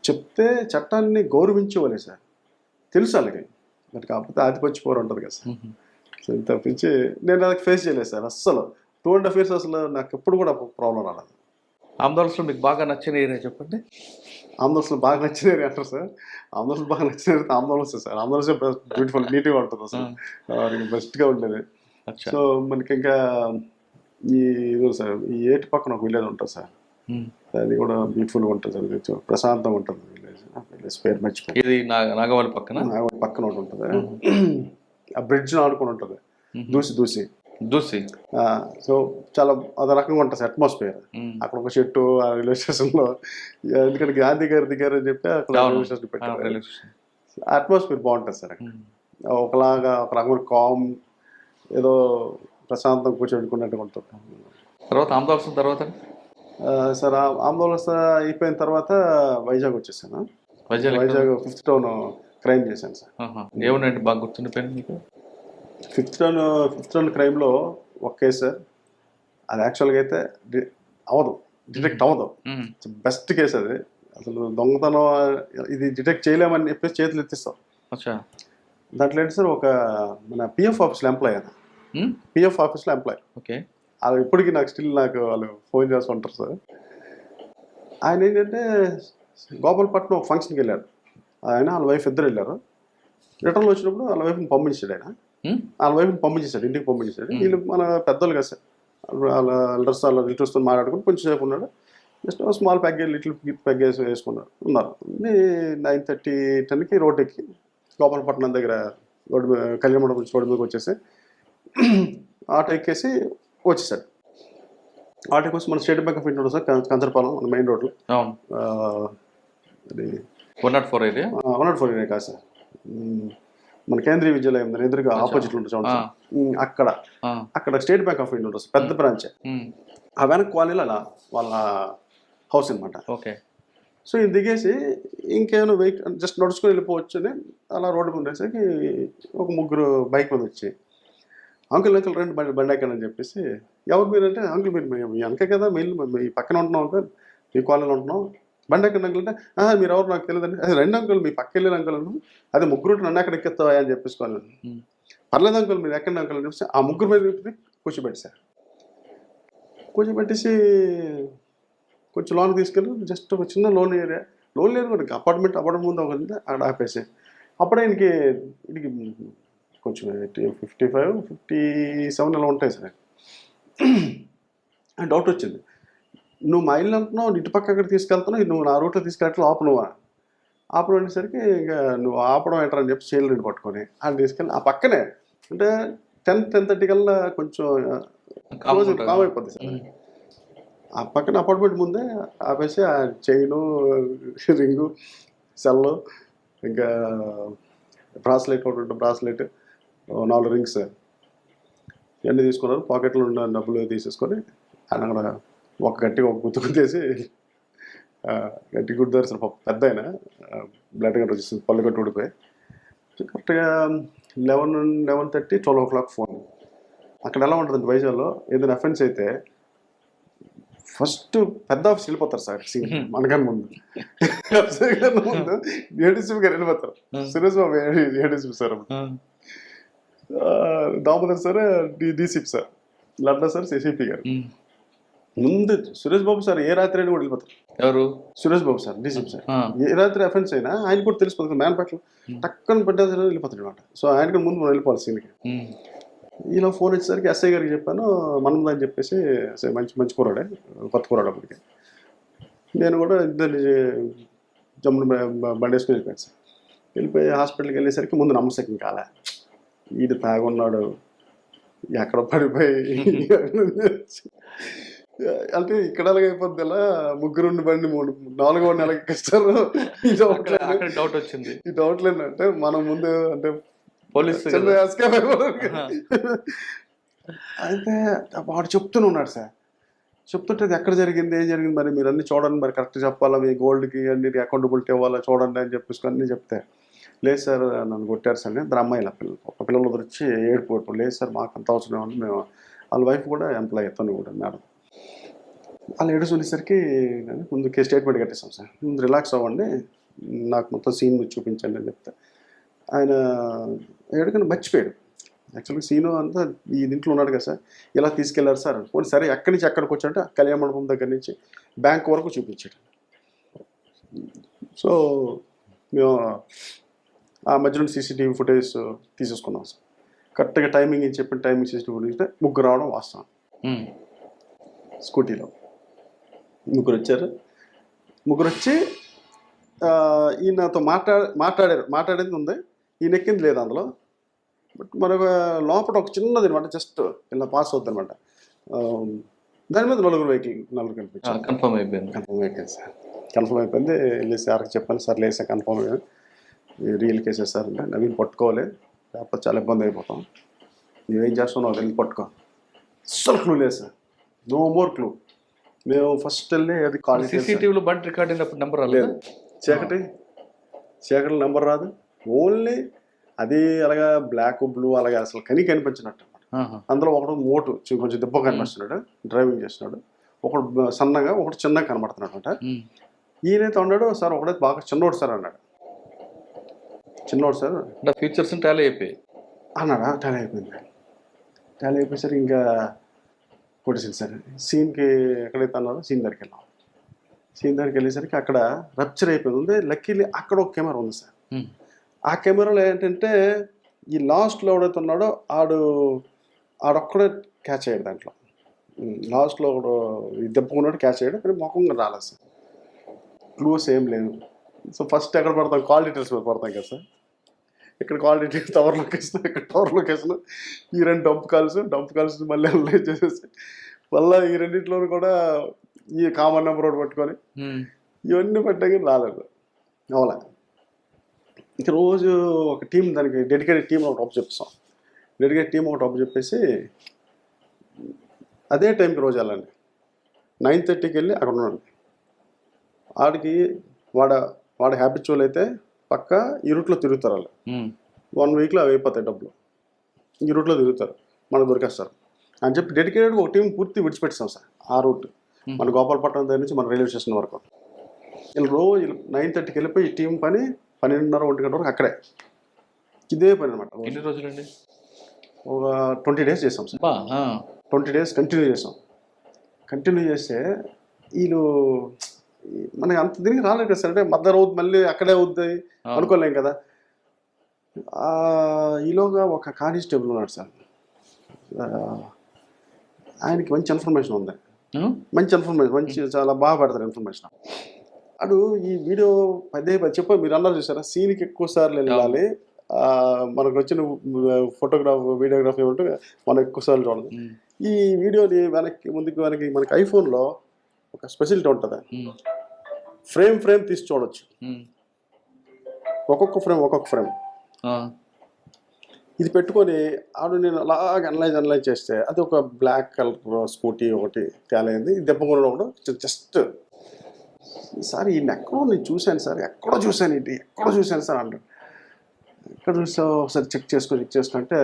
చెప్తే చట్టాన్ని గౌరవించేవాళ్ళే సార్, తెలుసు వాళ్ళకి. బట్ కాకపోతే ఆధిపత్య పోరు ఉంటుంది కదా సార్. సో తప్పించి నేను అది ఫేస్ చేయలేదు సార్ అస్సలు. 2.5 years అసలు నాకు ఎప్పుడు కూడా ప్రాబ్లం రాలేదు. ఆందోళనలో మీకు బాగా నచ్చిన ఏరియా చెప్పండి. ఆంధ్రప్రదేశ్లో బాగా నచ్చిన ఏరియా అంటారు సార్. ఆంధ్రప్రదేశ్ బాగా నచ్చిన area Andhra Pradesh sir. Andhra Pradesh beautiful నీట్గా ఉంటుంది అసలు. బెస్ట్గా ఉండేది. సో మనకి ఇంకా ఇది సార్ ఈ ఏటి పక్కన ఒక విలేజ్ ఉంటుంది సార్. అది కూడా బ్యూటిఫుల్గా ఉంటుంది సార్. కొంచెం ప్రశాంతంగా ఉంటుంది విలేజ్ పేరు మర్చిపోయి. ఇది నాగవల్లి పక్కన పక్కన ఒకటి ఉంటుంది. ఆ బ్రిడ్జ్ ఆడుకొని ఉంటుంది దూసి. సో చాలా అదే రకంగా ఉంటుంది సార్ అట్మాస్ఫియర్. అక్కడ ఒక చెట్టు ఆ రైల్వే స్టేషన్లో, ఎందుకంటే గాంధీ గారు దిగారు అని చెప్పి అక్కడ రైల్వే స్టేషన్ పెట్టారు. అట్మాస్ఫియర్ బాగుంటుంది సార్. ఒక రకమైన కామ్, ఏదో ప్రశాంతం కూర్చోబెట్టుకున్నట్టుగా ఉంటుంది. తర్వాత ఆందోళన తర్వాత సార్ ఆందోళన అయిపోయిన తర్వాత వైజాగ్ వచ్చేసాను. వైజాగ్ 5th టౌన్ క్రైమ్ చేశాను సార్. ఏముందండి బాగా గుర్తుండిపోయింది మీకు? 5th టౌన్ క్రైమ్లో ఒక కేసు సార్. అది యాక్చువల్గా అయితే డిటెక్ట్ అవ్వదు. బెస్ట్ కేసు అది. అసలు దొంగతనం ఇది డిటెక్ట్ చేయలేమని చెప్పేసి చేతులు ఎత్తిస్తాం. దాంట్లో ఏంటి సార్, ఒక మన పిఎఫ్ ఆఫీస్లో ఎంప్లాయ్ ఆయన. పిఎఫ్ ఆఫీస్లో ఎంప్లాయ్. ఓకే. అది ఇప్పటికీ నాకు వాళ్ళు ఫోన్ చేస్తుంటారు సార్. ఆయన ఏంటంటే గోపాలపట్నం ఒక ఫంక్షన్కి వెళ్ళారు. ఆయన వాళ్ళ వైఫ్ ఇద్దరు వెళ్ళారు. రిటర్న్లో వచ్చినప్పుడు వాళ్ళ వైఫ్ని పంపించాడు. ఇంటికి పంపించేశాడు. వీళ్ళు మన పెద్దలు కదా సార్, వాళ్ళ ఎల్డర్స్ వాళ్ళ రిలేటివ్స్తో మాట్లాడుకుని కొంచెం సేపు ఉన్నాడు. జస్ట్ స్మాల్ లిటిల్ ప్యాకేజ్ వేసుకున్నారు. 9:30, 10కి రోడ్ ఎక్కి గోపాలపట్నం దగ్గర కళ్యాణ మండపం నుంచి రోడ్డు మీదకి వచ్చేసి ఆటో ఎక్కేసి వచ్చేసాడు. ఆటోకి వచ్చి మన state bank of India sir, Kancharapalem మన మెయిన్ రోడ్లో. అది 104 ఏరియా. 104 ఏరియా కాదు సార్, మన కేంద్రీయ విద్యాలయం ఎదురుగా ఆపోజిట్ ఉంటుంది చూడండి. అక్కడ స్టేట్ బ్యాంక్ ఆఫ్ ఇండియా ఉంటుంది సార్, పెద్ద బ్రాంచ్. ఆ వెనక కాలనీలో అలా వాళ్ళ హౌస్ అనమాట. ఓకే. సో ఇది దిగేసి ఇంకేమైనా వెహికల్ జస్ట్ నడుచుకొని వెళ్ళిపోవచ్చు అని అలా రోడ్డు మీద ఉండేసరికి ఒక ముగ్గురు బైక్ మీద వచ్చి, అంకుల్ రండి బండి ఎక్కడని చెప్పేసి, ఎవరు మీరు అంటే, అంకుల్ మీరు మీ వెనకే కదా, మీ పక్కన ఉంటున్నాం అంకుల్, మీ కాలనీలో ఉంటున్నాం, బండి ఎక్కడ అంకుల్ అంటే, మీరు ఎవరు నాకు తెలియదండి. అది రెండు అంకుల్, మీ పక్క వెళ్ళిన అంకుల్ అన్నాను. అదే ముగ్గురు నన్ను ఎక్కడ ఎక్కిస్తావా అని చెప్పేసుకోవాలి. పర్లేదు అంకుల్ మీరు ఎక్కడ అంకుల్ అని చెప్పేసి ఆ ముగ్గురు మీద కూర్చోబెట్టేశారు. కూర్చోబెట్టేసి కొంచెం లోన్ తీసుకెళ్ళి జస్ట్ ఒక చిన్న లోన్ ఏరియా కూడా అపార్ట్మెంట్ ముందు ఒక అక్కడ ఆపేసి, అప్పుడే ఈయనకి కొంచెం 55, 57 ఇలా ఉంటాయి సార్. డౌట్ వచ్చింది, నువ్వు మా ఇల్లు అంటున్నావు, ఇటు పక్క అక్కడ తీసుకెళ్తున్నావు, నువ్వు నా రూట్లో తీసుకెళ్ళట్లు ఆపను అనేసరికి ఇంకా నువ్వు ఆపడం ఏంటని చెప్పి చైల్డ్ రెండు పట్టుకొని ఆయన తీసుకెళ్ళి ఆ పక్కనే అంటే 10-10:30 కల్లా కొంచెం కామ్ అయిపోద్ది సార్. ఆ పక్కన అపార్ట్మెంట్ ముందే ఆపేసి ఆ చైను, రింగు, సెల్లు, ఇంకా బ్రాస్లెట్ 4 రింగ్స్ ఇవన్నీ తీసుకున్నారు. పాకెట్లో ఉన్న డబ్బులు తీసేసుకొని ఆయన అక్కడ గట్టిగా ఒక గుద్దేసి గట్టి గుద్దారు సార్. పెద్ద అయినా బ్లడ్ గట్ట వచ్చేసింది, పళ్ళు గట్టు ఊడిపోయి. కరెక్ట్గా 11:30, 12 o'clock ఫోన్. అక్కడ ఎలా ఉంటుందండి వైజాగ్లో, ఏదైనా అఫెన్స్ అయితే ఫస్ట్ పెద్ద ఆఫీస్ వెళ్ళిపోతారు సార్. మనకన్నా ముందు ఏడీసీపీ గారు వెళ్ళిపోతారు. Suresh Babu ADCP sir, Damodar sir DCP sir, Ladda sir CCP గారు. ముందు సురేష్ బాబు సార్ ఏ రాత్రి అయినా కూడా వెళ్ళిపోతారు. ఎవరు? Suresh Babu sir DCP sir. ఏ రాత్రి అఫెన్స్ అయినా ఆయన కూడా తెలిసిపోతుంది. మ్యాన్పేటలో టక్కన పడ్డారు వెళ్ళిపోతాడు అనమాట. సో ఆయనకి ముందు మనం వెళ్ళిపోవాలి సీన్కి. ఇలా ఫోన్ వచ్చేసరికి ఎస్ఐ గారికి చెప్పాను, మనదని చెప్పేసి మంచి కూరాడే, కొత్త కూరాడు అప్పటికి. నేను కూడా ఇద్దరు జమ్మును బండి వేసుకుని వెళ్ళిపోయాను సార్. వెళ్ళిపోయి హాస్పిటల్కి వెళ్ళేసరికి ముందు నమ్మశక్యం కాలే, ఈడు తాగున్నాడు ఎక్కడ పడిపోయి అంటే ఇక్కడ ఎలాగైపోద్ది, ఇలా ముగ్గురుండి బండి 4వ నెలకి ఎక్కిస్తారు. డౌట్ వచ్చింది. ఈ డౌట్ లేదంటే మనం ముందు అంటే పోలీసు అయితే వాడు చెప్తూనే ఉన్నాడు సార్. చెప్తుంటే అది ఎక్కడ జరిగింది, ఏం జరిగింది, మరి మీరు అన్నీ చూడండి, మరి కరెక్ట్ చెప్పాలా, మీ గోల్డ్కి అన్ని అకౌంటబిలిటీ ఇవ్వాలా చూడండి అని చెప్పేసి అన్నీ చెప్తే, లేదు సార్ నన్ను కొట్టారు సార్. ఇద్దరు అమ్మాయిల పిల్లలు వచ్చి ఏడుపోవటం, లేదు సార్ మాకు అంత అవసరం ఏమన్నా, మేము వాళ్ళ వైఫ్ కూడా ఎంప్లాయ్ తను కూడా మేడం. వాళ్ళు ఏడుచుకునేసరికి ముందు స్టేట్మెంట్ కట్టేసాం సార్. ముందు రిలాక్స్ అవ్వండి, నాకు మొత్తం సీన్ చూపించండి అని చెప్తే ఆయన ఏడుకని మర్చిపోయాడు. యాక్చువల్గా సీను అంతా ఈ దీంట్లో ఉన్నాడు కదా సార్, ఇలా తీసుకెళ్లారు సార్. పోనీ సరే ఎక్కడి నుంచి ఎక్కడికి వచ్చాడంటే కళ్యాణ మండపం దగ్గర నుంచి బ్యాంక్ వరకు చూపించాడు. సో మేము ఆ మధ్యలో సీసీటీవీ ఫుటేజ్ తీసేసుకున్నాం సార్. కరెక్ట్గా టైమింగ్ అని చెప్పిన టైమింగ్ సీసీటీవీ ఫుటేజ్ అంటే ముగ్గురు రావడం వాస్తవం. స్కూటీలో ముగ్గురు వచ్చారు. ముగ్గురు వచ్చి ఈయనతో మాట్లాడేది ఉంది, ఈయన ఎక్కింది లేదు అందులో. బట్ మరొక లోపల ఒక చిన్నది అనమాట, జస్ట్ ఇలా పాస్ అవుతుంది అనమాట. దాని మీద నలుగురు కనిపించారు. కన్ఫర్మ్ అయిపోయింది సార్. కన్ఫర్మ్ అయిపోయింది. వెళ్ళి సార్కి చెప్పాను, సార్ లేదు సార్ కన్ఫర్మ్ అయ్యింది, రియల్ కేసెస్ సార్ అంటే నవీన్ పట్టుకోవాలి, లేకపోతే చాలా ఇబ్బంది అయిపోతాం, నువ్వేం చేస్తున్నావు వెళ్ళి పట్టుకో. అస్సలు క్లూ లేదు సార్, నో మోర్ క్లూ. మేము ఫస్ట్ వెళ్ళి అది కాల్ సీసీటీవీలో బండి రికార్డ్ అయినప్పుడు నెంబర్ రాలేదు. చీకటి నెంబర్ రాదు, ఓన్లీ అది అలాగా బ్లాక్ బ్లూ అలాగే అసలు కనిపించినట్టు అనమాట. అందులో ఒకడు మోటు కొంచెం దెబ్బ కనిపిస్తున్నాడు, డ్రైవింగ్ చేస్తున్నాడు. ఒకడు సన్నగా ఒకటి చిన్నగా కనబడుతున్నాడు అనమాట. ఈయనైతే ఉన్నాడు సార్, ఒకడైతే బాగా చిన్నోడు సార్ అన్నాడు. చిన్నోడు సార్ ఫీచర్స్ టాలీ అయిపోయి అన్నాడా, టాలీ అయిపోయింది. టాలీ అయిపోయేసరికి ఇంకా కొట్టేసింది సార్. సీన్కి ఎక్కడైతే అన్నారో సీన్ దగ్గరికి వెళ్ళాం. సీన్ దగ్గరికి వెళ్ళేసరికి అక్కడ రప్చర్ అయిపోయింది. లక్కీలీ అక్కడ ఒక కెమెరా ఉంది సార్. ఆ కెమెరాలో ఏంటంటే ఈ లాస్ట్లో ఎవడైతే ఉన్నాడో ఆడొక్కడే క్యాచ్ అయ్యాడు దాంట్లో. లాస్ట్లో ఒకడు దెబ్బకున్నాడు, క్యాచ్ అయ్యాడు, కానీ ముఖంగా రాలేదు సార్. క్లూస్ ఏం లేదు. సో ఫస్ట్ ఎక్కడ పడతాం, కాల్ డీటెయిల్స్ మీద పడతాం కదా సార్. ఇక్కడ కాల్ డీటెయిల్స్ టవర్ లొకేషన్, ఇక్కడ టవర్ లొకేషన్, ఈ రెండు డంప్ కాల్స్ మళ్ళీ అనలైజ్ చేసేసి మళ్ళీ ఈ రెండింటిలో కూడా ఈ కామన్ నెంబర్ ఒకటి పట్టుకొని ఇవన్నీ పట్టాక రాలేదు. అవలా ఇక రోజు ఒక టీం, దానికి డెడికేటెడ్ టీం ఒకటి అప్పు చెప్తాం. డెడికేటెడ్ టీం ఒకటి అప్పు చెప్పేసి అదే టైంకి రోజు వెళ్ళండి. 9:30కి వెళ్ళి అక్కడ ఉన్నాడు. వాడికి వాడు హ్యాబిచువల్ అయితే పక్క ఈ రూట్లో తిరుగుతారు. వాళ్ళు 1 వీక్లో అవి అయిపోతాయి డబ్బులు. ఈ రూట్లో తిరుగుతారు, మనకు దొరికేస్తారు అని చెప్పి డెడికేటెడ్గా ఒక టీం పూర్తి విడిచిపెట్టాం సార్. ఆ రూట్ మన గోపాలపట్నం దగ్గర నుంచి మన రైల్వే స్టేషన్ వరకు వీళ్ళు రోజు 9:30కి వెళ్ళిపోయి ఈ టీం పని 12:30, 1 గంట వరకు అక్కడే ఇదే పని అనమాట. ఎన్ని రోజులండి? ఒక 20 days చేసాం సార్. 20 days కంటిన్యూ చేసాం. కంటిన్యూ చేస్తే వీళ్ళు మనకి అంత దీనికి రాలేదు కదా సార్. అంటే మద్దరు అవుతుంది, మళ్ళీ అక్కడే అవుద్ది అనుకోలేం కదా. ఈలోగా ఒక కానిస్టేబుల్ ఉన్నాడు సార్, ఆయనకి మంచి ఇన్ఫర్మేషన్ ఉంది, మంచి చాలా బాగా పెడతారు ఇన్ఫర్మేషన్. అడు ఈ వీడియో పదే చెప్పి మీరు అన్నారు చూసారా, సీన్కి ఎక్కువ సార్లు వెళ్ళాలి, మనకు వచ్చిన వీడియోగ్రఫీ ఉంటే మనం ఎక్కువ సార్లు చూడదు. ఈ వీడియోని వెనక్కి మనకి ఐఫోన్లో ఒక స్పెషాలిటీ ఉంటుంది, ఫ్రేమ్ తీసి చూడొచ్చు. ఒక్కొక్క ఫ్రేమ్ ఇది పెట్టుకొని నేను అలాగ అనలైజ్ చేస్తే అది ఒక బ్లాక్ కలర్ స్కూటీ ఒకటి తేలైంది. దెబ్బకొనడం ఒకటి జస్ట్ సార్ ఈయన నేను చూశాను సార్, ఎక్కడో చూశాను సార్ అంటాడు. ఎక్కడ చూసావు ఒకసారి చెక్ చేసుకుంటే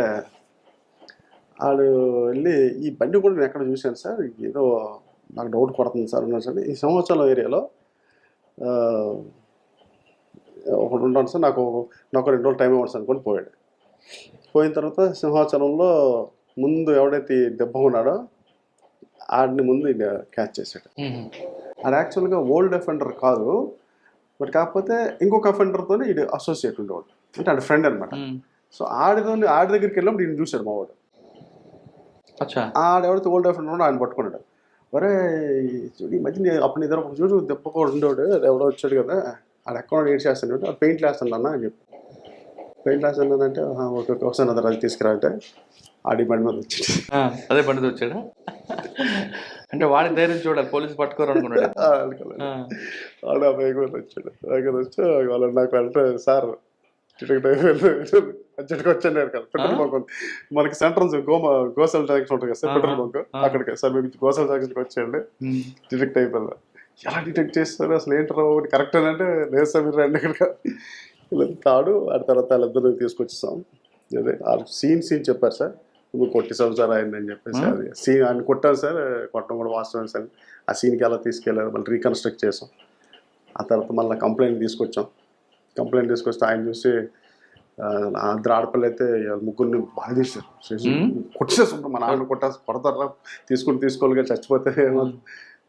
వాడు వెళ్ళి ఈ బండి కూడా నేను ఎక్కడ చూశాను సార్, ఏదో నాకు డౌట్ కొడుతుంది సార్ అన్నాడు సార్. ఈ సంవత్సరం ఏరియాలో ఒకటి ఉంటాను సార్, నాకు 2 రోజులు టైం ఇవ్వండి సార్ అనుకొని పోయాడు. పోయిన తర్వాత సింహాచలంలో ముందు ఎవడైతే దెబ్బ ఉన్నాడో ఆడిని ముందు క్యాచ్ చేశాడు. అది యాక్చువల్గా ఓల్డ్ అఫెండర్ కాదు, బట్ కాకపోతే ఇంకొక అఫెండర్తో ఇది అసోసియేట్ ఉండేవాడు, అంటే ఆడి ఫ్రెండ్ అనమాట. సో ఆడి దగ్గరికి వెళ్ళినప్పుడు ఈయన చూశాడు మా వాడు. ఆడెవడైతే ఓల్డ్ అఫెండర్ ఉన్నాడో ఆయన పట్టుకున్నాడు. ఒరే ఈ మధ్య అప్పుడు నిద్ర చూడు దెబ్బ కూడా ఉండేవాడు, ఎవడో వచ్చాడు కదా, ఆడ ఎక్కడ ఏడ్ చేస్తాడు, అది పెయింట్ వేస్తాను అని చెప్పి. పెయింట్ వేస్తానంటే ఒకసారి అది రద్దు తీసుకురా అంటే ఆడి బండి మీద వచ్చాడు. అదే బండి వచ్చాడు అంటే వాడి ధైర్యం చూడాలి, పోలీసు పట్టుకోరు అనుకున్నాడు. ఆడ వేగం వచ్చాడు. వచ్చి వాళ్ళు నాకు అంటే సార్ అర్జెంట్గా వచ్చాను కదా పెట్రోల్ బంక్ మనకి సెంట్రల్ గోసల్ ట్యాక్స్ ఉంటుంది కదా సార్, పెట్రోల్ బంక్ అక్కడికి సార్ మీకు గోసల్ ట్యాక్స్కి వచ్చేయండి డిటెక్ట్ అయిపోయింది. ఎలా డిటెక్ట్ చేస్తారు అసలు ఏంటారు కరెక్ట్ అని అంటే లేదు సార్ మీరు రండి ఇక్కడ తాడు. ఆ తర్వాత వాళ్ళిద్దరు తీసుకొచ్చేసాం. అదే ఆ సీన్ చెప్పారు సార్, నువ్వు కొట్టేసావు సార్ ఆయన అని చెప్పేసి. అది సీన్ ఆయన కొట్టాను సార్, కొట్టడం కూడా వాస్తవం సార్. ఆ సీన్కి ఎలా తీసుకెళ్ళారు మళ్ళీ రీకన్స్ట్రక్ట్ చేసాం. ఆ తర్వాత మళ్ళీ కంప్లైంట్ తీసుకొచ్చాం. కంప్లైంట్ తీసుకొస్తే ఆయన చూసి ఇద్దరు ఆడపిల్ల అయితే ముగ్గురిని బాగా చేశారు, కొట్టేస్తుంటారు. మా నాన్న కొడతారా తీసుకోవాలిగా చచ్చిపోతే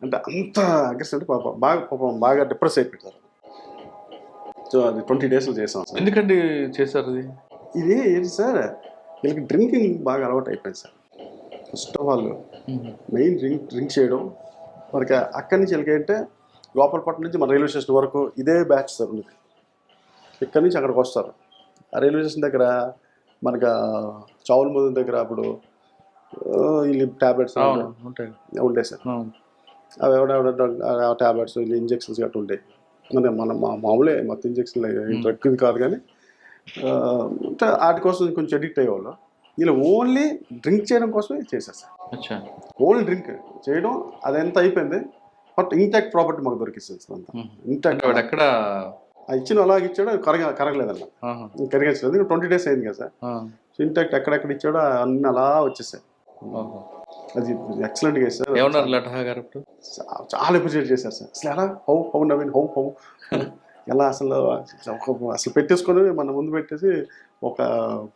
అంటే అంత అగ్రెసివ్ అంటే బాగా డిప్రెస్ అయిపోతారు. సో అది 20 days చేసాం సార్. ఎందుకండి చేశారు అది? ఇది ఏంటి సార్, వీళ్ళకి డ్రింకింగ్ బాగా అలవాటు అయిపోయింది sir. First of all main drink చేయడం. మనకి అక్కడి నుంచి వెళ్ళకంటే లోపలపట్నం నుంచి మన రైల్వే స్టేషన్ వరకు ఇదే బ్యాచ్ సార్ ఉంది. ఇక్కడి నుంచి అక్కడికి వస్తారు. ఆ రైల్వే స్టేషన్ దగ్గర మనకు చావుల ముందు దగ్గర అప్పుడు వీళ్ళు ట్యాబ్లెట్స్ ఉంటాయి సార్. అవి ఎవడ ట్యాబ్లెట్స్ వీళ్ళు ఇంజెక్షన్స్ గట్రా ఉంటాయి. మన మామూలే మొత్తం ఇంజక్షన్లు డ్రగ్ ఇది కాదు, కానీ వాటి కోసం కొంచెం అడిక్ట్ అయ్యేవాళ్ళు. వీళ్ళు ఓన్లీ డ్రింక్ చేయడం కోసమే చేశారు సార్. ఓన్లీ డ్రింక్ చేయడం అదంతా అయిపోయింది. బట్ ఇంటాక్ట్ ప్రాపర్టీ మాకు దొరికిస్తుంది సార్. అంతా ఇంటాక్ట్ ఎక్కడ ఇచ్చిన అలాగే ఇచ్చాడు, కరగలేదన్న, కరిగించలేదు. 20 days అయింది కదా సార్. ఇంటాక్ట్ ఎక్కడెక్కడ ఇచ్చాడో అన్నీ అలా వచ్చేసాయి. అది ఎక్సలెంట్గా సార్. చాలా అప్రిషియేట్ చేశారు సార్. అసలు ఎలా హౌ నవీన్ హౌ ఎలా అసలు పెట్టేసుకొని మన ముందు పెట్టేసి ఒక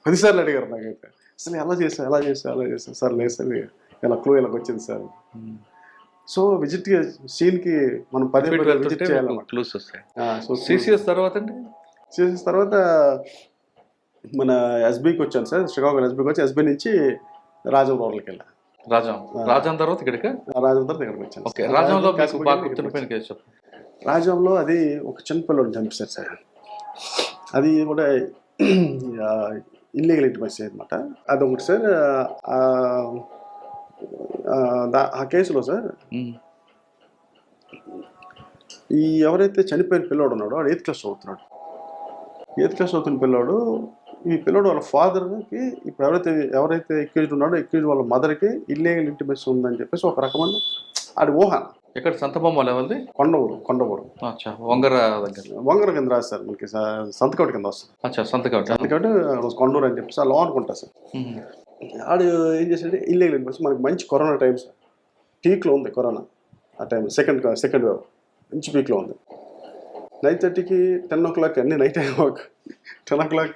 10 సార్లు అడిగారు నాకైతే. అసలు ఎలా చేశారు సార్. లేదు సార్, ఇలా క్లూ ఇలాగ వచ్చింది సార్. సో విజిట్ సీన్కి మనం పదే విజిట్ చేయాలన్నమాట. సిసిఎస్ తర్వాత మన ఎస్బీకి వచ్చాను సార్. శ్రీకాకుళం ఎస్బీకి వచ్చి ఎస్బీ నుంచి రాజం రోడ్లకి వెళ్ళాను. రాజం తర్వాత ఇక్కడికి వచ్చాను. రాజంలో అది ఒక చిన్నపిల్లడు చంపేశారు సార్. అది కూడా ఇల్లీగల్ ఇంటిమసీ అనమాట. అదొకటి సార్. ఆ కేసులో సార్ ఈ ఎవరైతే చనిపోయిన పిల్లోడు ఉన్నాడో వాడు 8th class చదువుతున్నాడు. 8th class చదువుతున్న పిల్లోడు, ఈ పిల్లోడు వాళ్ళ ఫాదర్కి ఇప్పుడు ఎవరైతే ఎక్యూజ్డ్ ఉన్నాడో ఎక్యూజ్డ్ వాళ్ళ మదర్కి ఇల్లీగల్ ఇంటిమసీ ఉందని చెప్పేసి ఒక రకమైన అది ఊహ. ఎక్కడ సంతబొమ్మ లెవెల్ది? కొండవూరు వంగర కింద రాదు సార్. మనకి సంతకౌటి కింద వస్తుంది. సంతకౌటి కొండూరు అని చెప్పేసి అలా అనుకుంటా సార్. ఆడు ఏం చేశాడంటే ఇల్లీగల్ ఇంటిమసీ. మనకి మంచి కరోనా టైం సార్, పీక్లో ఉంది కరోనా. ఆ టైం సెకండ్ వేవ్ మంచి పీక్లో ఉంది. 9:30కి 10 o'clock అన్ని నైట్ అయ్యాక 10 o'clock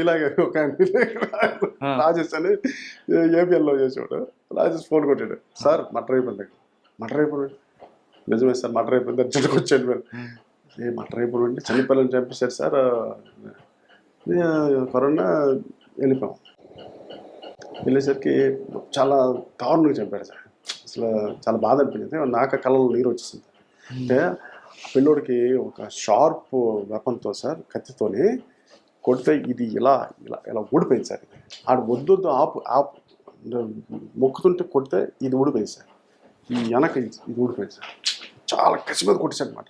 ఇలాగే ఒక రాజేష్ అని ఏపీఎల్లో చేసాడు. రాజేష్ ఫోన్ కొట్టాడు, సార్ మటర్ అయిపోయింది. నిజమే సార్, మటర్ అయిపోయింది. అర్జెంట్కి వచ్చాను మీరు. మటర్ అయిపోయింది, చిన్నపిల్లలు చంపేశారు సార్, కరోనా. వెళ్ళేసరికి చాలా దారుణంగా చంపాడు సార్. అసలు చాలా బాధ అనిపించింది. నాకు కళ్ళలో నీరు వచ్చేసింది. అంటే పిల్లోడికి ఒక షార్ప్ వెపన్తో సార్, కత్తితోని కొడితే ఇది ఇలా ఊడిపోయింది సార్. ఆడు వద్దు ఆపు మొక్కుతుంటే కొడితే ఇది ఊడిపోయింది సార్. ఈ వెనక ఇది ఊడిపోయింది సార్. చాలా కసి మీద కొట్టేసాడు అనమాట.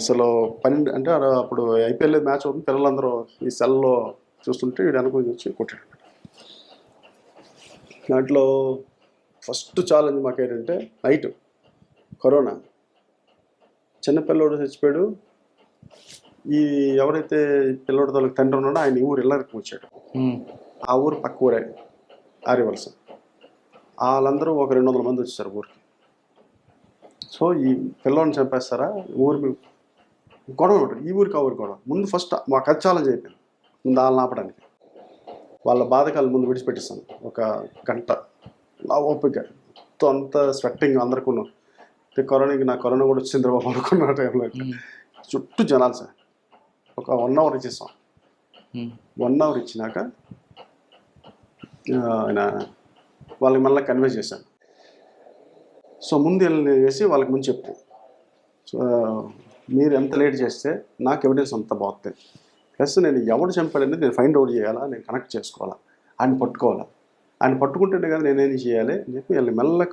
అసలు 12 అంటే అప్పుడు ఐపీఎల్ మ్యాచ్ అవుతుంది. పిల్లలందరూ ఈ సెల్లో చూస్తుంటే వీడు అనుకుని వచ్చి కొట్టాడు. దాంట్లో ఫస్ట్ ఛాలెంజ్ మాకు ఏంటంటే నైట్ కరోనా, చిన్నపిల్లోడు చచ్చిపోయాడు. ఈ ఎవరైతే పిల్లోడు తనకు తండ్రి ఉన్నాడో ఆయన ఊరు ఇళ్ళకి వచ్చాడు. ఆ ఊరు పక్క ఊరే ఆర్యవలస. వాళ్ళందరూ ఒక 200 మంది వచ్చేసారు ఊరికి. సో ఈ పిల్లోడిని చంపేస్తారా, ఊరికి గొడవ ఉంటుంది. ఈ ఊరికి ఆ ఊరికి గొడవ. ముందు ఫస్ట్ మాకు అది ఛాలెంజ్ అయిపోయింది. ముందు వాళ్ళని ఆపడానికి వాళ్ళ బాధకాలు ముందు విడిచిపెట్టిస్తాను. ఒక గంట ఓపిక, అంతా స్వెట్టింగ్ అందరికీ. నా కరోనా కూడా వచ్చింది బాబు అనుకున్న టైంలో. చుట్టూ జనాలు సార్. ఒక 1 hour ఇచ్చేస్తాం. 1 hour ఇచ్చినాక ఆయన వాళ్ళకి మళ్ళీ కన్విన్స్ చేశాను. సో ముందు వేసి వాళ్ళకి ముందు చెప్పు, సో మీరు ఎంత లేట్ చేస్తే నాకు ఎవిడెన్స్ అంత బాగుంటుంది. ప్లస్ నేను ఎవడు చంపాడనేది నేను ఫైండ్ అవుట్ చేయాలా, నేను కనెక్ట్ చేసుకోవాలా, ఆయన పట్టుకోవాలా. ఆయన పట్టుకుంటుంటే కదా నేనేం చేయాలి అని చెప్పి వీళ్ళని మెల్లగా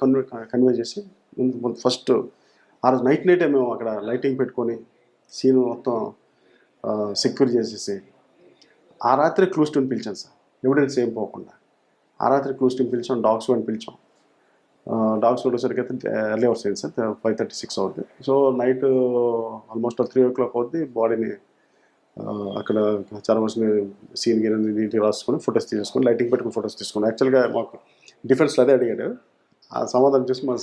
కన్వే చేసి ఫస్ట్ ఆ రోజు నైటే మేము అక్కడ లైటింగ్ పెట్టుకొని సీన్ మొత్తం సెక్యూర్ చేసేసి ఆ రాత్రి క్లూస్ టీమ్ పిలిచాను సార్, ఎవిడెన్స్ ఏం పోకుండా. ఆ రాత్రి క్లూస్ టీమ్ పిలిచాం, డాగ్స్ కూడా పిలిచాం. డాగ్స్ వచ్చేసరికి అయితే ఎర్లీ అవర్స్ అయింది సార్, 5:36 అవుతుంది. సో నైట్ ఆల్మోస్ట్ 3 o'clock అవుతుంది. బాడీని అక్కడ చాలా మంది సీన్ గిరి నీట్గా రాసుకొని ఫొటోస్ తీసుకొని లైటింగ్ పెట్టుకుని ఫొటోస్ తీసుకుని. యాక్చువల్గా మాకు డిఫెన్స్లో అదే అడిగాడు. ఆ సమాధానం చూసి మన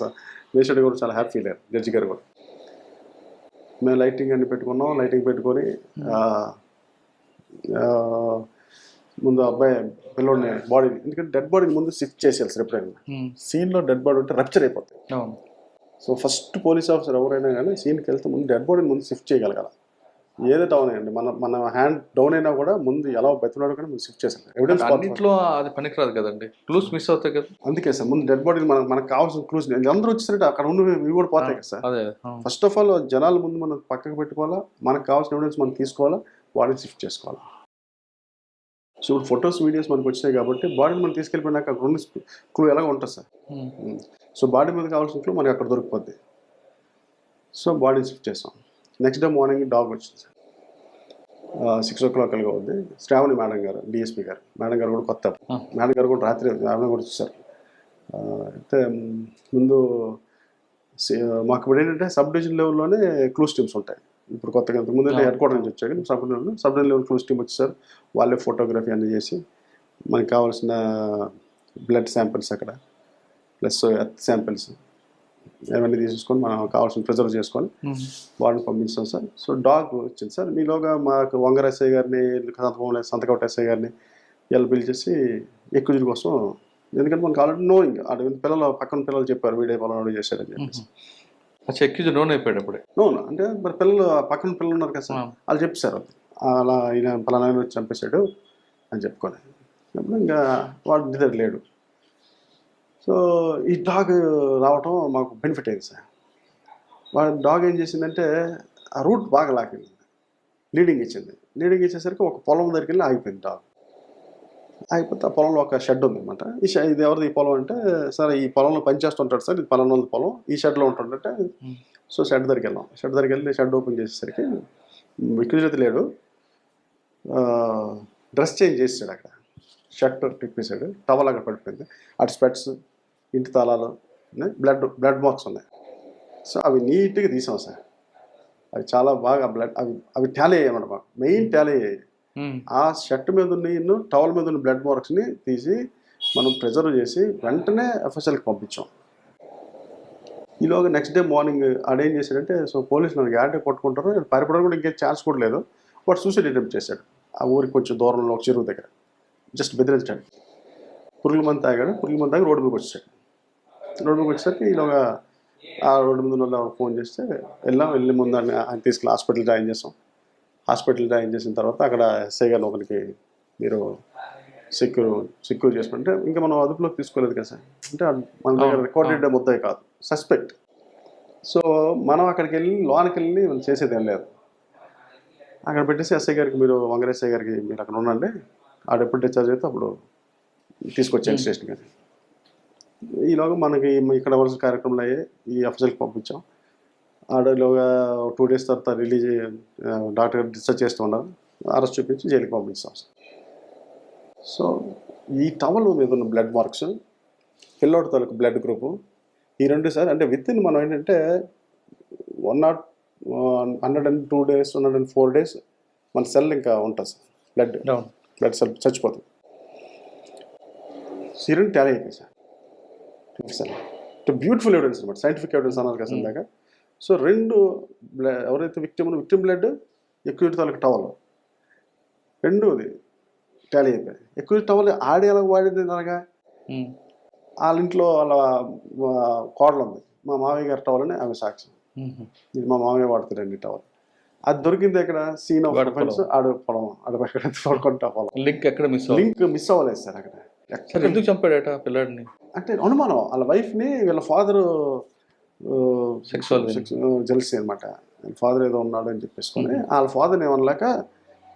మేషడి కూడా చాలా హ్యాపీ ఫీల్ అయ్యారు, జడ్జి గారు కూడా. మేము లైటింగ్ అన్ని పెట్టుకున్నాం. లైటింగ్ పెట్టుకొని ముందు అబ్బాయి పిల్లోడిని బాడీని, ఎందుకంటే డెడ్ బాడీని ముందు షిఫ్ట్ చేసేయాలి సార్ ఎప్పుడైనా. సీన్లో డెడ్ బాడీ ఉంటే రప్చర్ అయిపోతాయి. సో ఫస్ట్ పోలీస్ ఆఫీసర్ ఎవరైనా కానీ సీన్కి వెళ్తే ముందు డెడ్ బాడీని ముందు షిఫ్ట్ చేయగలగాలి. ఏదైతే అవునండి, మన హ్యాండ్ డౌన్ అయినా కూడా ముందు ఎలా బతిలాడు కానీ ముందు షిఫ్ట్ చేసాం. ఎవిడెన్స్ అన్నింటిలో అది పనికిరాదు కదండి, క్లూస్ మిస్ అవుతాయి కదా. అందుకే సార్ ముందు డెడ్ బాడీని మనకు కావాల్సిన క్లూస్ అందరూ వచ్చేసరికి అక్కడ ఉన్న ఇవి కూడా పోతాయి కదా సార్. అదే ఫస్ట్ ఆఫ్ ఆల్ జనాల ముందు మనం పక్కకు పెట్టుకోవాలా, మనకు కావాల్సిన ఎవిడెన్స్ మనం తీసుకోవాలా, బాడీని షిఫ్ట్ చేసుకోవాలి. సో ఇప్పుడు ఫొటోస్ వీడియోస్ మనకు వచ్చినాయి కాబట్టి బాడీని మనం తీసుకెళ్ళిపోయినాక అక్కడ ఉన్న క్లూ ఎలాగ ఉంటుంది సార్. సో బాడీ మీద కావాల్సిన క్లూ మనకి అక్కడ దొరికిపోద్ది. సో బాడీని షిఫ్ట్ చేస్తాం. నెక్స్ట్ డే మార్నింగ్ డాగ్ వచ్చింది సార్. 6 o'clock అలాగా ఉంది. శ్రావణి మేడం గారు, డిఎస్పీ గారు, మేడం గారు కూడా కొత్త. మేడం గారు కూడా రాత్రి మేడం కూడా చూసారు. అయితే ముందు మాకు ఇప్పుడు ఏంటంటే సబ్ డివిజన్ లెవెల్లోనే క్లూస్ టీమ్స్ ఉంటాయి. ఇప్పుడు కొత్తగా ముందు హెడ్ క్వార్టర్ నుంచి వచ్చాక sub division level clues team వచ్చేసారు. వాళ్ళే ఫోటోగ్రఫీ అన్నీ చేసి మనకి కావాల్సిన బ్లడ్ శాంపిల్స్ అక్కడ ప్లస్ ఎర్త్ శాంపిల్స్ అవన్నీ తీసేసుకొని మనం కావాల్సిన ప్రిజర్వ్ చేసుకొని వాళ్ళని పంపించాం సార్. సో డాగ్ వచ్చింది సార్. మీలోగా మాకు వంగర ఎస్ఐ గారిని, సంతకౌట ఎస్ఐ గారిని వీళ్ళు పిలిచేసి ఎక్కువ కోసం, ఎందుకంటే మనకు ఆల్రెడీ నోయింగ్ పిల్లలు పక్కన పిల్లలు చెప్పారు వీడియో పలానా చేశారని చెప్పేసి. ఎక్యూజ్ నోన్ అయిపోయాడు అప్పుడే. నోన్ అంటే మరి పిల్లలు పక్కన పిల్లలు ఉన్నారు కదా సార్, వాళ్ళు చెప్పారు అలా ఈయన పలానా వచ్చి చంపేశాడు అని చెప్పుకొని. ఇంకా వాడు నిద్ర లేడు. సో ఈ డాగ్ రావటం మాకు బెనిఫిట్ అయింది సార్. వాడు డాగ్ ఏం చేసిందంటే ఆ రూట్ బాగా లాగింది, లీడింగ్ ఇచ్చింది. లీడింగ్ ఇచ్చేసరికి ఒక పొలం దగ్గరికి వెళ్ళి ఆగిపోయింది డాగ్. ఆగిపోతే ఆ పొలంలో ఒక షెడ్ ఉందన్నమాట. ఇది ఎవరిది ఈ పొలం అంటే, సార్ ఈ పొలంలో పనిచేస్తుంటాడు సార్, ఇది పలానా పొలం, ఈ షెడ్లో ఉంటుందంటే. సో షెడ్ దగ్గరికి వెళ్ళాం. షెడ్ దగ్గరికి వెళ్ళి షెడ్ ఓపెన్ చేసేసరికి విక్రేత లేడు. డ్రెస్ చేంజ్ చేసాడు, అక్కడ షర్ట్ తిప్పేశాడు, టవల్ అక్కడ పడిపోయింది, అటు స్పెట్స్, ఇంటి తాళాలు ఉన్నాయి, బ్లడ్ మార్క్స్ ఉన్నాయి. సో అవి నీట్గా తీసాం సార్. అవి చాలా బాగా అవి టాలీ అయ్యాయి అన్నమాట. మాకు మెయిన్ టాలీ అయ్యాయి. ఆ షర్ట్ మీద ఉన్న టవల్ మీద ఉన్న బ్లడ్ మార్క్స్ని తీసి మనం ప్రిజర్వ్ చేసి వెంటనే ఎఫ్ఎస్ఎల్కి పంపించాం. ఈలోగా నెక్స్ట్ డే మార్నింగ్ ఆడేం చేశాడంటే, సో పోలీసులు మనకి యాడే పట్టుకుంటారు, పారిపోవడానికి కూడా ఇంకేం ఛాన్స్ కూడా లేదు. వాడు సూసైడ్ అటెంప్ట్ చేశాడు ఆ ఊరికి కొంచెం దూరంలో ఒక చెరువు దగ్గర. జస్ట్ బెదిరించాడు. పురుగుల మంది తాగాడు. పురుగుల మంది తాగి రోడ్డు మీదకి వచ్చాడు. రోడ్డు మీదకి వచ్చేసరికి ఈలోగా ఆ రోడ్డు మీద ఉన్న ఫోన్ చేస్తే వెళ్ళి ముందు ఆయన తీసుకెళ్ళి హాస్పిటల్ జాయిన్ చేసాం. హాస్పిటల్ జాయిన్ చేసిన తర్వాత అక్కడ ఎస్ఐ గారు ఒకరికి మీరు సెక్యూర్ చేసుకుంటే ఇంకా మనం అదుపులోకి తీసుకోలేదు కదా సార్. అంటే మన దగ్గర రికార్డెడ్ ముద్దాయి కాదు, సస్పెక్ట్. సో మనం అక్కడికి వెళ్ళి లోనికి వెళ్ళి మనం చేసేది ఏం లేదు. అక్కడ పెట్టేసి ఎస్ఐ గారికి మీరు వంగర ఎస్ఐ గారికి మీరు అక్కడ ఉండండి, ఆడ ఎప్పుడు డిశ్చార్జ్ అయితే అప్పుడు తీసుకొచ్చాను స్టేషన్. కానీ ఈలోగా మనకి ఇక్కడ వలస కార్యక్రమాలు అయ్యాయి. ఈ ఎఫ్ఎస్ఎల్కి పంపించాం. ఆడలోగా 2 days తర్వాత రిలీజ్ డాక్టర్ గారు డిశ్చార్జ్ చేస్తూ ఉన్నారు. అరెస్ట్ చూపించి జైలుకి పంపించాం. సో ఈ టవల్ మీద ఉన్న బ్లడ్ మార్క్స్, పిల్లోడి తాలూకు బ్లడ్ గ్రూపు, ఈ రెండు సార్. అంటే విత్ ఇన్ మనం ఏంటంటే 102 days 104 days మన సెల్ ఇంకా ఉంటుంది సార్, బ్లడ్ సెల్ చచ్చిపోతుంది. సీరియల్ టాలీ అయిపోయింది సార్. బ్యూటిఫుల్ ఎవిడెన్స్ అనమాట, సైంటిఫిక్ ఎవిడెన్స్ అన్నారు కదా ఇందాక. సో రెండు ఎవరైతే విక్టిమ్ బ్లడ్, ఎక్కువ తాలూకు టవల్, రెండోది టాలీ అయిపోయాయి. ఎక్కువ టవల్ ఆడి ఎలా వాడింది అనగా, వాళ్ళ ఇంట్లో వాళ్ళ కోడలు ఉంది, మా మామయ్య గారి టవల్ అని ఆమె సాక్షి. ఇది మా మామయ్య వాడుతారండి టవల్. అది దొరికింది ఎక్కడ, సీన్ ఆఫ్ డిఫెన్స్, ఆడ పొలం, ఆడ పడుకుంటా పొలం. లింక్ మిస్ అవ్వలేదు సార్ అక్కడ. ఎందుకు చంపాడట పిల్లాడిని అంటే అనుమానం, వాళ్ళ వైఫ్ని వీళ్ళ ఫాదరు జెల్సీ అనమాట. ఫాదర్ ఏదో ఉన్నాడు అని చెప్పేసుకొని వాళ్ళ ఫాదర్ని ఏమనలేక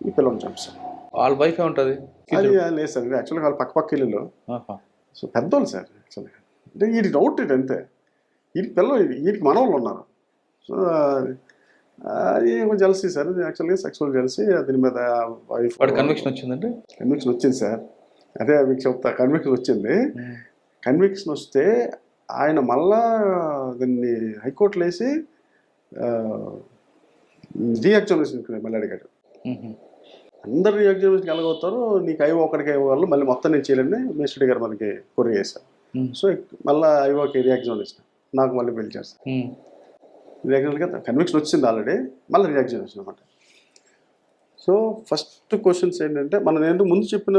ఈ పిల్లల్ని చంపారు. వాళ్ళ వైఫ్ ఏముంటుంది అది లేదు సార్, యాక్చువల్గా వాళ్ళ పక్క ఇల్లు. సో పెద్దోళ్ళు సార్ యాక్చువల్గా. అంటే వీడికి డౌట్ ఇది అంతే, వీడికి పిల్లలు, వీడికి మనవాళ్ళు ఉన్నారు. సో అది జెల్సీ సార్, అది యాక్చువల్గా సెక్సువల్ జెల్సీ. దీని మీద వైఫ్ కన్విక్షన్ వచ్చిందంటే, కన్విక్షన్ వచ్చింది సార్. అదే మీకు చెప్తా, కన్విక్షన్ వచ్చింది. కన్విక్షన్ వస్తే ఆయన మళ్ళా దాన్ని హైకోర్టులో వేసి రీఎగ్జామినేషన్ మళ్ళీ అడిగాడు. అందరు రీఎగ్జామినేషన్కి ఎలాగవుతారు, నీకు ఐఓ ఒకటికి ఐఓ మళ్ళీ మొత్తం నేను చేయలేని మేస్టర్డి గారు మనకి కొరి చేశారు. సో మళ్ళీ ఐఓకి రీఎగ్జామినేషన్ నాకు మళ్ళీ పిలిచారు సార్. రీఎగ్జామినేషన్ కన్విక్షన్ వచ్చింది ఆల్రెడీ, మళ్ళీ రీఎగ్జామినేషన్ అనమాట. సో ఫస్ట్ క్వశ్చన్స్ ఏంటంటే నేను ముందు చెప్పిన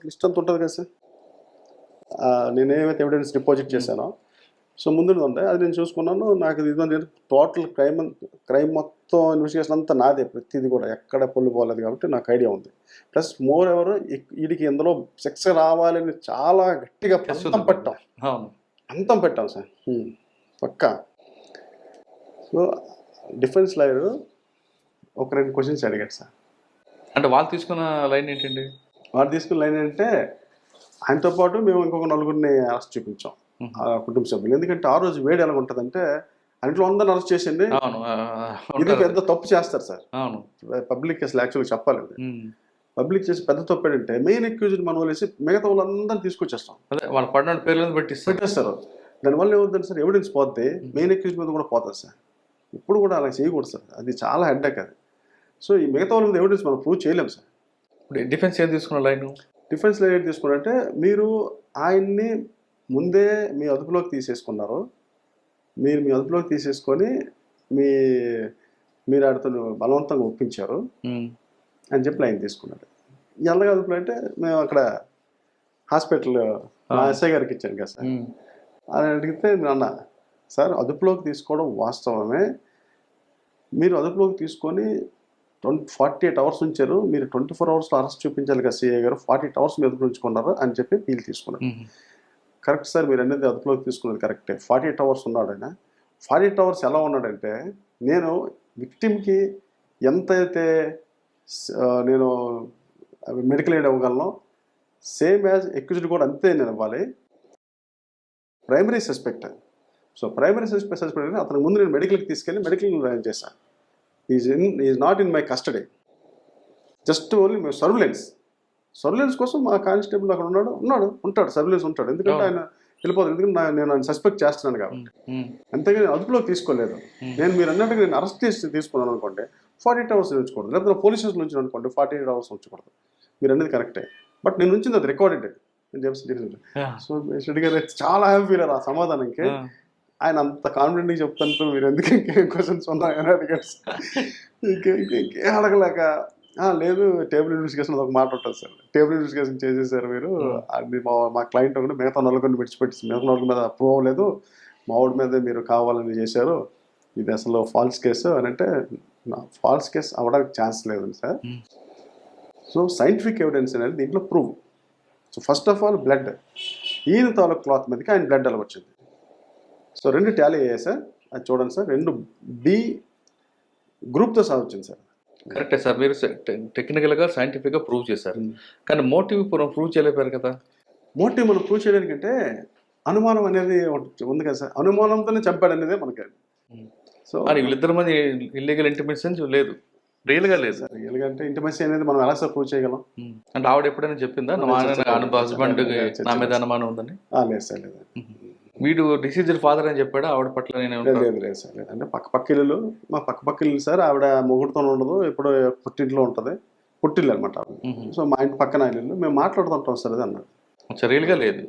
లిస్ట్ అంతా ఉంటుంది కదా సార్, నేను ఏమైతే ఎవిడెన్స్ డిపాజిట్ చేశానో సో ముందు ఉంది అది నేను చూసుకున్నాను. నాకు ఇది టోటల్ క్రైమ్ మొత్తం ఇన్వెస్టిగేషన్ అంతా నాదే, ప్రతిదీ కూడా ఎక్కడ పొల్లు పోలేదు కాబట్టి నాకు ఐడియా ఉంది. ప్లస్ మోర్ ఎవరు వీడికి ఇందులో శిక్ష రావాలని చాలా గట్టిగా అంతం పెట్టాం సార్, పక్కా. సో డిఫెన్స్ లాయర్ ఒక 2 క్వశ్చన్స్ అడిగాడు సార్. అంటే వాళ్ళు తీసుకున్న లైన్ ఏంటండి? వాళ్ళు తీసుకున్న లైన్ ఏంటంటే ఆయనతో పాటు మేము ఇంకొక 4గురిని అరెస్ట్ చూపించాం కుటుంబ సభ్యులు. ఎందుకంటే ఆ రోజు వేడి ఎలా ఉంటుందంటే ఇంట్లో అందరిని అరెస్ట్ చేసింది, ఇది పెద్ద తప్పు చేస్తారు సార్. పబ్లిక్ అసలు యాక్చువల్గా చెప్పాలండి, పబ్లిక్ చేసి పెద్ద తప్పు ఏంటంటే మెయిన్ అక్యూజ్డ్ మనం వదిలేసి మిగతా వాళ్ళందరినీ తీసుకొచ్చేస్తాం, వాళ్ళు పడిన పేర్లను పెట్టేస్తారు. దానివల్ల ఏమవుతుంది సార్, ఎవిడెన్స్ పోతే మెయిన్ అక్యూజ్ మీద కూడా పోతుంది సార్. ఇప్పుడు కూడా అలా చేయకూడదు సార్, అది చాలా హెడ్ఏక్ అది. సో ఈ మిగతా వాళ్ళ మీద ఎవిడెన్స్ మనం ప్రూవ్ చేయలేము సార్. డిఫెన్స్ ఏం తీసుకున్న లైన్? డిఫెన్స్ లైన్ ఏంటి తీసుకున్నారంటే మీరు ఆయన్ని ముందే మీ అదుపులోకి తీసేసుకున్నారు, మీరు మీ అదుపులోకి తీసేసుకొని మీరు ఆడితో బలవంతంగా ఒప్పించారు అని చెప్పి లైన్ తీసుకున్నారు. ఎలాగ అదుపులో అంటే మేము అక్కడ హాస్పిటల్ ఎస్ఐ గారికి ఇచ్చాను కదా సార్, అని అడిగితే అన్న సార్ అదుపులోకి తీసుకోవడం వాస్తవమే, మీరు అదుపులోకి తీసుకొని 48 అవర్స్ ఉంచారు, మీరు 24 అవర్స్లో అరెస్ట్ చూపించాలి కదా సిఐ గారు, 48 అవర్స్ మీ అదుపులో ఉంచుకున్నారు అని చెప్పి వీళ్ళు తీసుకున్నారు. కరెక్ట్ సార్, మీరు అనేది అదుపులోకి తీసుకున్నది కరెక్టే. 48 అవర్స్ ఉన్నాడు ఆయన. 48 అవర్స్ ఎలా ఉన్నాడంటే నేను విక్టిమ్కి ఎంతైతే నేను మెడికల్ ఎయిడ్ ఇవ్వగలను సేమ్ యాజ్ ఎక్యూజ్డ్ కూడా అంతే నేను ఇవ్వాలి. Primary suspect, so primary suspect అంటే అతనికి ముందు నేను మెడికల్కి తీసుకెళ్ళి మెడికల్ జాయిన్ చేశాను. Is not in my custody, just only surveillance కోసం మా కానిస్టేబుల్ అక్కడ ఉంటాడు సర్వేలెన్స్ ఉంటాడు, ఎందుకంటే ఆయన వెళ్ళిపోతాడు, ఎందుకంటే నేను ఆయన సస్పెక్ట్ చేస్తున్నాను కాబట్టి. అంతేగాని అదుపులోకి తీసుకోలేదు. మీరు అన్నట్టుగా నేను అరెస్ట్ చేసి తీసుకున్నాను అనుకోండి 48 అవర్స్ ఉంచకూడదు, లేకపోతే పోలీస్ స్టేషన్ నుంచి అనుకోండి 48 అవర్స్ ఉంచకూడదు. మీరు అనేది కరెక్టే, బట్ నేను ఉంచింది అది రికార్డెడ్ అని చెప్పి. సో రెడ్డి గారు చాలా హ్యాపీ ఫీల్ ఆ సమాధానంకి. ఆయన అంత కాన్ఫిడెంట్గా చెప్తాను, మీరు ఎందుకు ఇంకేం క్వశ్చన్స్ ఉన్నాయని అడిగారు. ఇంకేం అడగలేక లేదు టేబుల్ ఇన్వెస్టిగేషన్ ఒక మాట ఉంటుంది సార్, టేబుల్ ఇన్వెస్టిగేషన్ చేసేసారు మీరు, అది మా క్లయింట్ ఒకటి మిగతా 4 విడిచిపెట్టి మిగతా 4 మీద అప్రూవ్ అవ్వలేదు, మా వాడి మీద మీరు కావాలని చేశారు, ఇది అసలు ఫాల్స్ కేసు అని అంటే ఫాల్స్ కేసు అవ్వడానికి ఛాన్స్ లేదండి సార్. సో సైంటిఫిక్ ఎవిడెన్స్ అనేది దీంట్లో prove. So first of all blood, ఈయన తాలూకు క్లాత్ మీదకి ఆయన బ్లడ్ అలా వచ్చింది. సో 2 టాలీ అయ్యాయి సార్, అది చూడండి సార్, 2 B గ్రూప్తో సాధించింది సార్. కరెక్టే సార్, మీరు టెక్నికల్గా సైంటిఫిక్గా ప్రూవ్ చేశారు, కానీ మోటివ్ ప్రూవ్ చేయలేపారు కదా. మోటివ్ మనం ప్రూవ్ చేయడానికంటే అనుమానం అనేది ఉంది కదా సార్, అనుమానంతోనే చంపాడు అనేది మనకి. సో వీళ్ళిద్దరి మంది ఇల్లీగల్ ఇంటిమేషన్ లేదు, రియల్గా లేదు సార్. రియల్గా అంటే ఇంటిమసీ అనేది మనం ఎలా సార్ ప్రూవ్ చేయగలం? అంటే ఆవిడ ఎప్పుడైనా చెప్పిందా హస్బెండ్ నా మీద అనుమానం ఉందని? లేదు సార్, లేదు. వీడు డిసీజ్డ్ ఫాదర్ అని చెప్పాడు ఆవిడ పట్ల? లేదు సార్, లేదు. అంటే పక్క ఇల్లు, మా పక్క ఇల్లు సార్, ఆవిడ మొగుడుతో ఉండదు, ఎప్పుడో పుట్టింట్లో ఉంటుంది, పుట్టిల్లు అనమాట. సో మా ఇంటి పక్కన ఇల్లు, మేము మాట్లాడుతుంటాం సార్ అది అన్నాడు. రియల్గా లేదు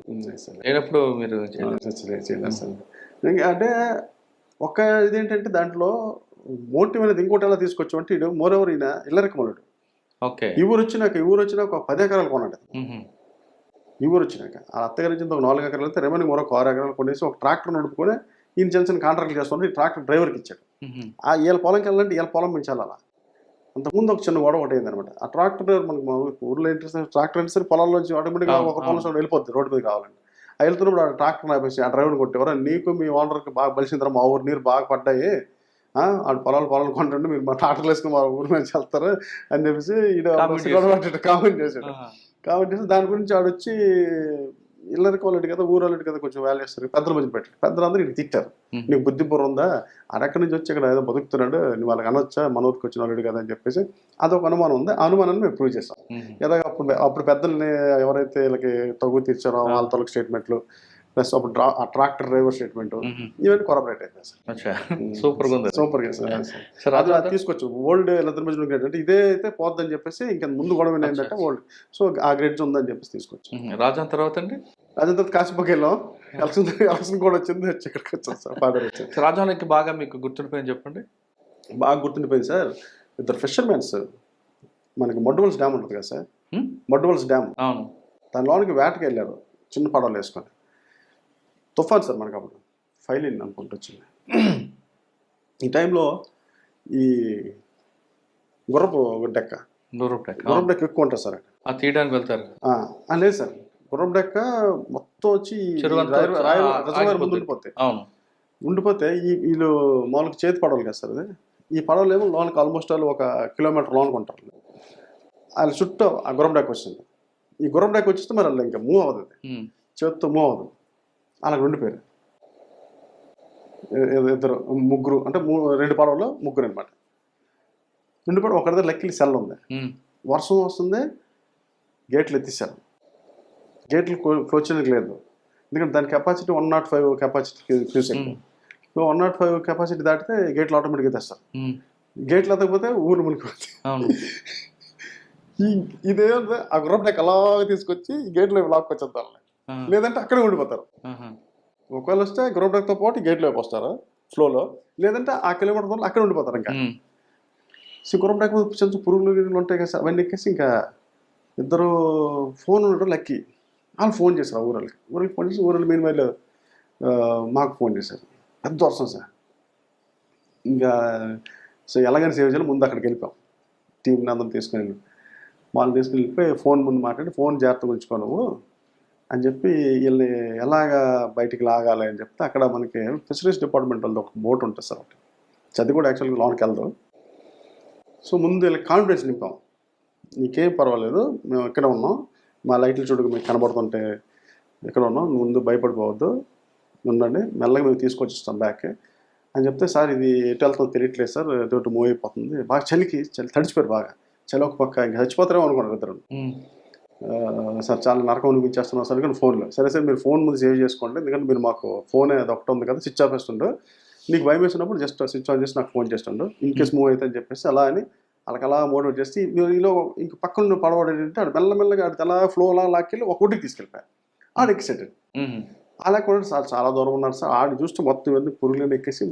లేనప్పుడు మీరు చేయలేదు సార్. అంటే ఒక ఇదేంటంటే దాంట్లో మోటివ్ అనేది ఇంకోటి ఎలా తీసుకొచ్చాం అంటే ఇడు మోరెవర్ ఈయన ఇల్లరికమలుడు. ఓకే, ఈ ఊరు వచ్చినాక ఒక 10 ఎకరాలు కొన్నాడు. ఈ ఊరు వచ్చినాక ఆ అత్తగారి నుంచి ఒక 4 ఎకరాలు అయితే రెవెన్యూ మరొక 6 ఎకరాలు కొనేసి ఒక ట్రాక్టర్ నడుపుకొని ఈయన చిన్న కాంట్రాక్ట్లు చేస్తుంటే ఈ ట్రాక్టర్ డ్రైవర్కి ఇచ్చాడు. ఆ వీళ్ళ పొలంకి వెళ్ళాలంటే వీళ్ళ పొలం పెంచాలి. అలా అంతకుముందు ఒక చిన్న గొడవ ఒకటి అయింది అనమాట. ఆ ట్రాక్టర్ మనకు ఊర్లో ఏంటి ట్రాక్టర్ అంటే సరే పొలాల్లోంచి ఆటోమేటిక్గా ఒక పొలం వెళ్ళిపోద్ది రోడ్డు మీద కావాలండి. ఆ వెళ్తున్నప్పుడు ఆ ట్రాక్టర్ ఆపేసి ఆ డ్రైవర్ని కొట్టేవారు, నీకు మీ ఓనర్కి బాగా బలిసిందిరా, మా ఊరు నీరు బాగా పడ్డాయి, ఆడు పొలాలు కొంటుంటే మీరు మా ట్రాక్టర్లు వేసుకుని మా ఊరి మీద వెళ్తారు అని చెప్పేసి కామెంట్ చేశాడు. దాని గురించి ఆడొచ్చి ఇల్లరికి వాళ్ళటి కదా ఊరు వాళ్ళటి కదా కొంచెం వాల్యూ ఇస్తారు, పెద్దల మధ్య పెట్టాడు. పెద్దలందరూ ఇటు తిట్టారు, నీకు బుద్ధి బుర్ర ఉందా, ఆడెక్కడి నుంచి వచ్చి ఇక్కడ ఏదో బతుకుతున్నాడు, నువ్వు వాళ్ళకి అనొచ్చా, మన ఊరికి వచ్చిన వాళ్ళడు కదా అని చెప్పేసి అదొక అనుమానం ఉంది. ఆ అనుమానాన్ని మేము ప్రూవ్ చేస్తాం. ఎలాగ అప్పుడు పెద్దల్ని ఎవరైతే వీళ్ళకి తగ్గు తీర్చారో వాళ్ళ తొలగి స్టేట్మెంట్లు ప్లస్ అప్పుడు ఆ ట్రాక్టర్ డ్రైవర్ స్టేట్మెంట్ ఇవన్నీ కొరబరేట్ అయితే సూపర్గా సార్. అది తీసుకొచ్చు ఓల్డ్ ఎలక్ట్రిక్ అంటే ఇదే అయితే పోద్దని చెప్పేసి ఇంకా ముందు గొడవ ఏంటంటే ఓల్డ్, సో ఆ గ్రేడ్స్ ఉందని చెప్పేసి తీసుకొచ్చు. రాజాన్ తర్వాత అండి, రాజాన్ తర్వాత కాశీపూర్కి వెళ్ళాం, ఎలక్షన్ కూడా వచ్చింది, ఇక్కడికి వచ్చాం సార్. ఫాదర్ వచ్చారు. రాజానికి బాగా మీకు గుర్తుండిపోయింది చెప్పండి. బాగా గుర్తుండిపోయింది సార్, 2 ఫిషర్మెన్స్ మనకి మడ్డువల్స్ డ్యామ్ ఉంటుంది కదా సార్, హ్మ్? మడ్డువల్స్ డ్యామ్, అవును. దాని లోనికి వేటకి వెళ్ళారు చిన్న పడవలు వేసుకొని. తుఫాన్ సార్ మనకు అప్పుడు ఫైలిన్ అనుకుంటూ వచ్చింది. ఈ టైంలో ఈ గుర్రపు డెక్క గుర్రపు డెక్క. గుర్రపు డెక్క ఎక్కువ ఉంటుంది సార్ అక్కడ. అది తీయడానికి వెళ్తారు. లేదు సార్, గుర్రపు డెక్క మొత్తం వచ్చి చెరువంతా రిజర్వాయర్ ముందు ఉండిపోతాయి. అవును. ఉండిపోతే వీళ్ళు మామూలుగా చేతి పడవలు కదా సార్ అది. ఈ పడవలు ఏమో లోనికి ఆల్మోస్ట్ వాళ్ళు 1 కిలోమీటర్ లోనికి ఉంటారు. వాళ్ళ చుట్టూ ఆ గుర్రపు డెక్క వచ్చింది. ఈ గుర్రపు డెక్క వచ్చేస్తే మరి వాళ్ళు ఇంకా మూవ్ అవ్వదు, చేతితో మూవ్ అవ్వదు. అలాగ ఉండిపోయారు ఇద్దరు ముగ్గురు, అంటే 2 పడవలు ముగ్గురు అనమాట. ఉండిపోయి ఒక దగ్గర లక్కీలు సెల్ ఉంది, వర్షం వస్తుంది, గేట్లు ఎత్తిస్తారు. గేట్లు క్లోజ్ చేయడానికి లేదు, ఎందుకంటే దాని కెపాసిటీ 105 కెపాసిటీ క్యూసెక్. 105 కెపాసిటీ దాటితే గేట్లు ఆటోమేటిక్గా తెస్తారు. గేట్లు ఎత్తకపోతే ఊరు మునిగిపోతాయి. ఇదేంటే ఆ గుర్రపు డెక్క అలా తీసుకొచ్చి గేట్లో లాక్కొచ్చేద్దాం, లేదంటే అక్కడే ఉండిపోతారు. ఒకవేళ వస్తే గుర్రపు డెక్కతో పాటు గేట్లోకి వస్తారు ఫ్లోలో, లేదంటే ఆ కిలోమీటర్ దూరం అక్కడే ఉండిపోతారు. ఇంకా గుర్రపు డెక్క కొంచెం పురుగులు గిరుగులు ఉంటాయి కదా సార్, అవన్నీ ఎక్కేసి ఇంకా ఇద్దరు ఫోన్ ఉండడం లక్కీ. వాళ్ళు ఫోన్ చేశారు ఊరికి ఫోన్ చేసి ఊరిలో మీరు మళ్ళీ మాకు ఫోన్ చేశారు. పెద్ద వర్షం సార్. ఇంకా సో ఎలాగైనా సేవ్ చేయాలి, ముందు అక్కడికి వెళ్ళిపోయాం. టీంని అందరం తీసుకుని వాళ్ళు తీసుకుని వెళ్ళిపోయి ఫోన్ ముందు మాట్లాడి, ఫోన్ జాగ్రత్తగా ఉంచుకో నువ్వు అని చెప్పి వీళ్ళని ఎలాగా బయటికి లాగాలి అని చెప్తే, అక్కడ మనకి ఫిషరీస్ డిపార్ట్మెంట్ వాళ్ళది ఒక బోట్ ఉంటుంది సార్ ఒకటి. అది కూడా యాక్చువల్గా లోనికి వెళ్దాం. సో ముందు వీళ్ళకి కాన్ఫిడెన్స్ నింపాం, నీకేం పర్వాలేదు, మేము ఇక్కడ ఉన్నాం, మా లైట్లు చూడకు మీకు కనబడుతుంటే ఇక్కడ ఉన్నాం, ముందు భయపడిపోవద్దు, ఉండండి, మెల్లగా మేము తీసుకొచ్చిస్తాం బ్యాక్ అని చెప్తే, సార్ ఇది ఎటు వెళ్తుందో తెలియట్లేదు సార్, ఎటు మూవ్ అయిపోతుంది, బాగా చలి తడిచిపోయారు, బాగా చలి, ఒక పక్క ఇంకా చచ్చిపోతారేమో అనుకున్నారు ఇద్దరు. సార్ చాలా నరకం అనిపించేస్తున్నాం సార్ కానీ ఫోన్లో. సరే సార్ మీరు ఫోన్ ముందు సేవ్ చేసుకోండి, ఎందుకంటే మీరు మాకు ఫోన్ అది ఒకటి ఉంది కదా, స్విచ్ ఆఫ్ వేస్తుండో, నీకు భయం వేసినప్పుడు జస్ట్ స్విచ్ ఆన్ చేసి నాకు ఫోన్ చేస్తుండో, ఇన్ కేస్ మూవ్ అయితే అని చెప్పేసి అలా అని వాళ్ళకి అలా మోటివేట్ చేసి, ఈలో ఇంక పక్కన పడవాడు ఏంటంటే ఆడు మెల్లమెల్లగా ఆడితే అలా ఫ్లో అలా లాక్కెళ్ళి ఒక ఒడ్డుకి తీసుకెళ్ళిపోయారు. ఆడు ఎక్కిసెటెడ్. అలా కూడా సార్ చాలా దూరం ఉన్నారు సార్, ఆడు చూస్తే మొత్తం ఇవన్నీ పురుగులను ఎక్కేసి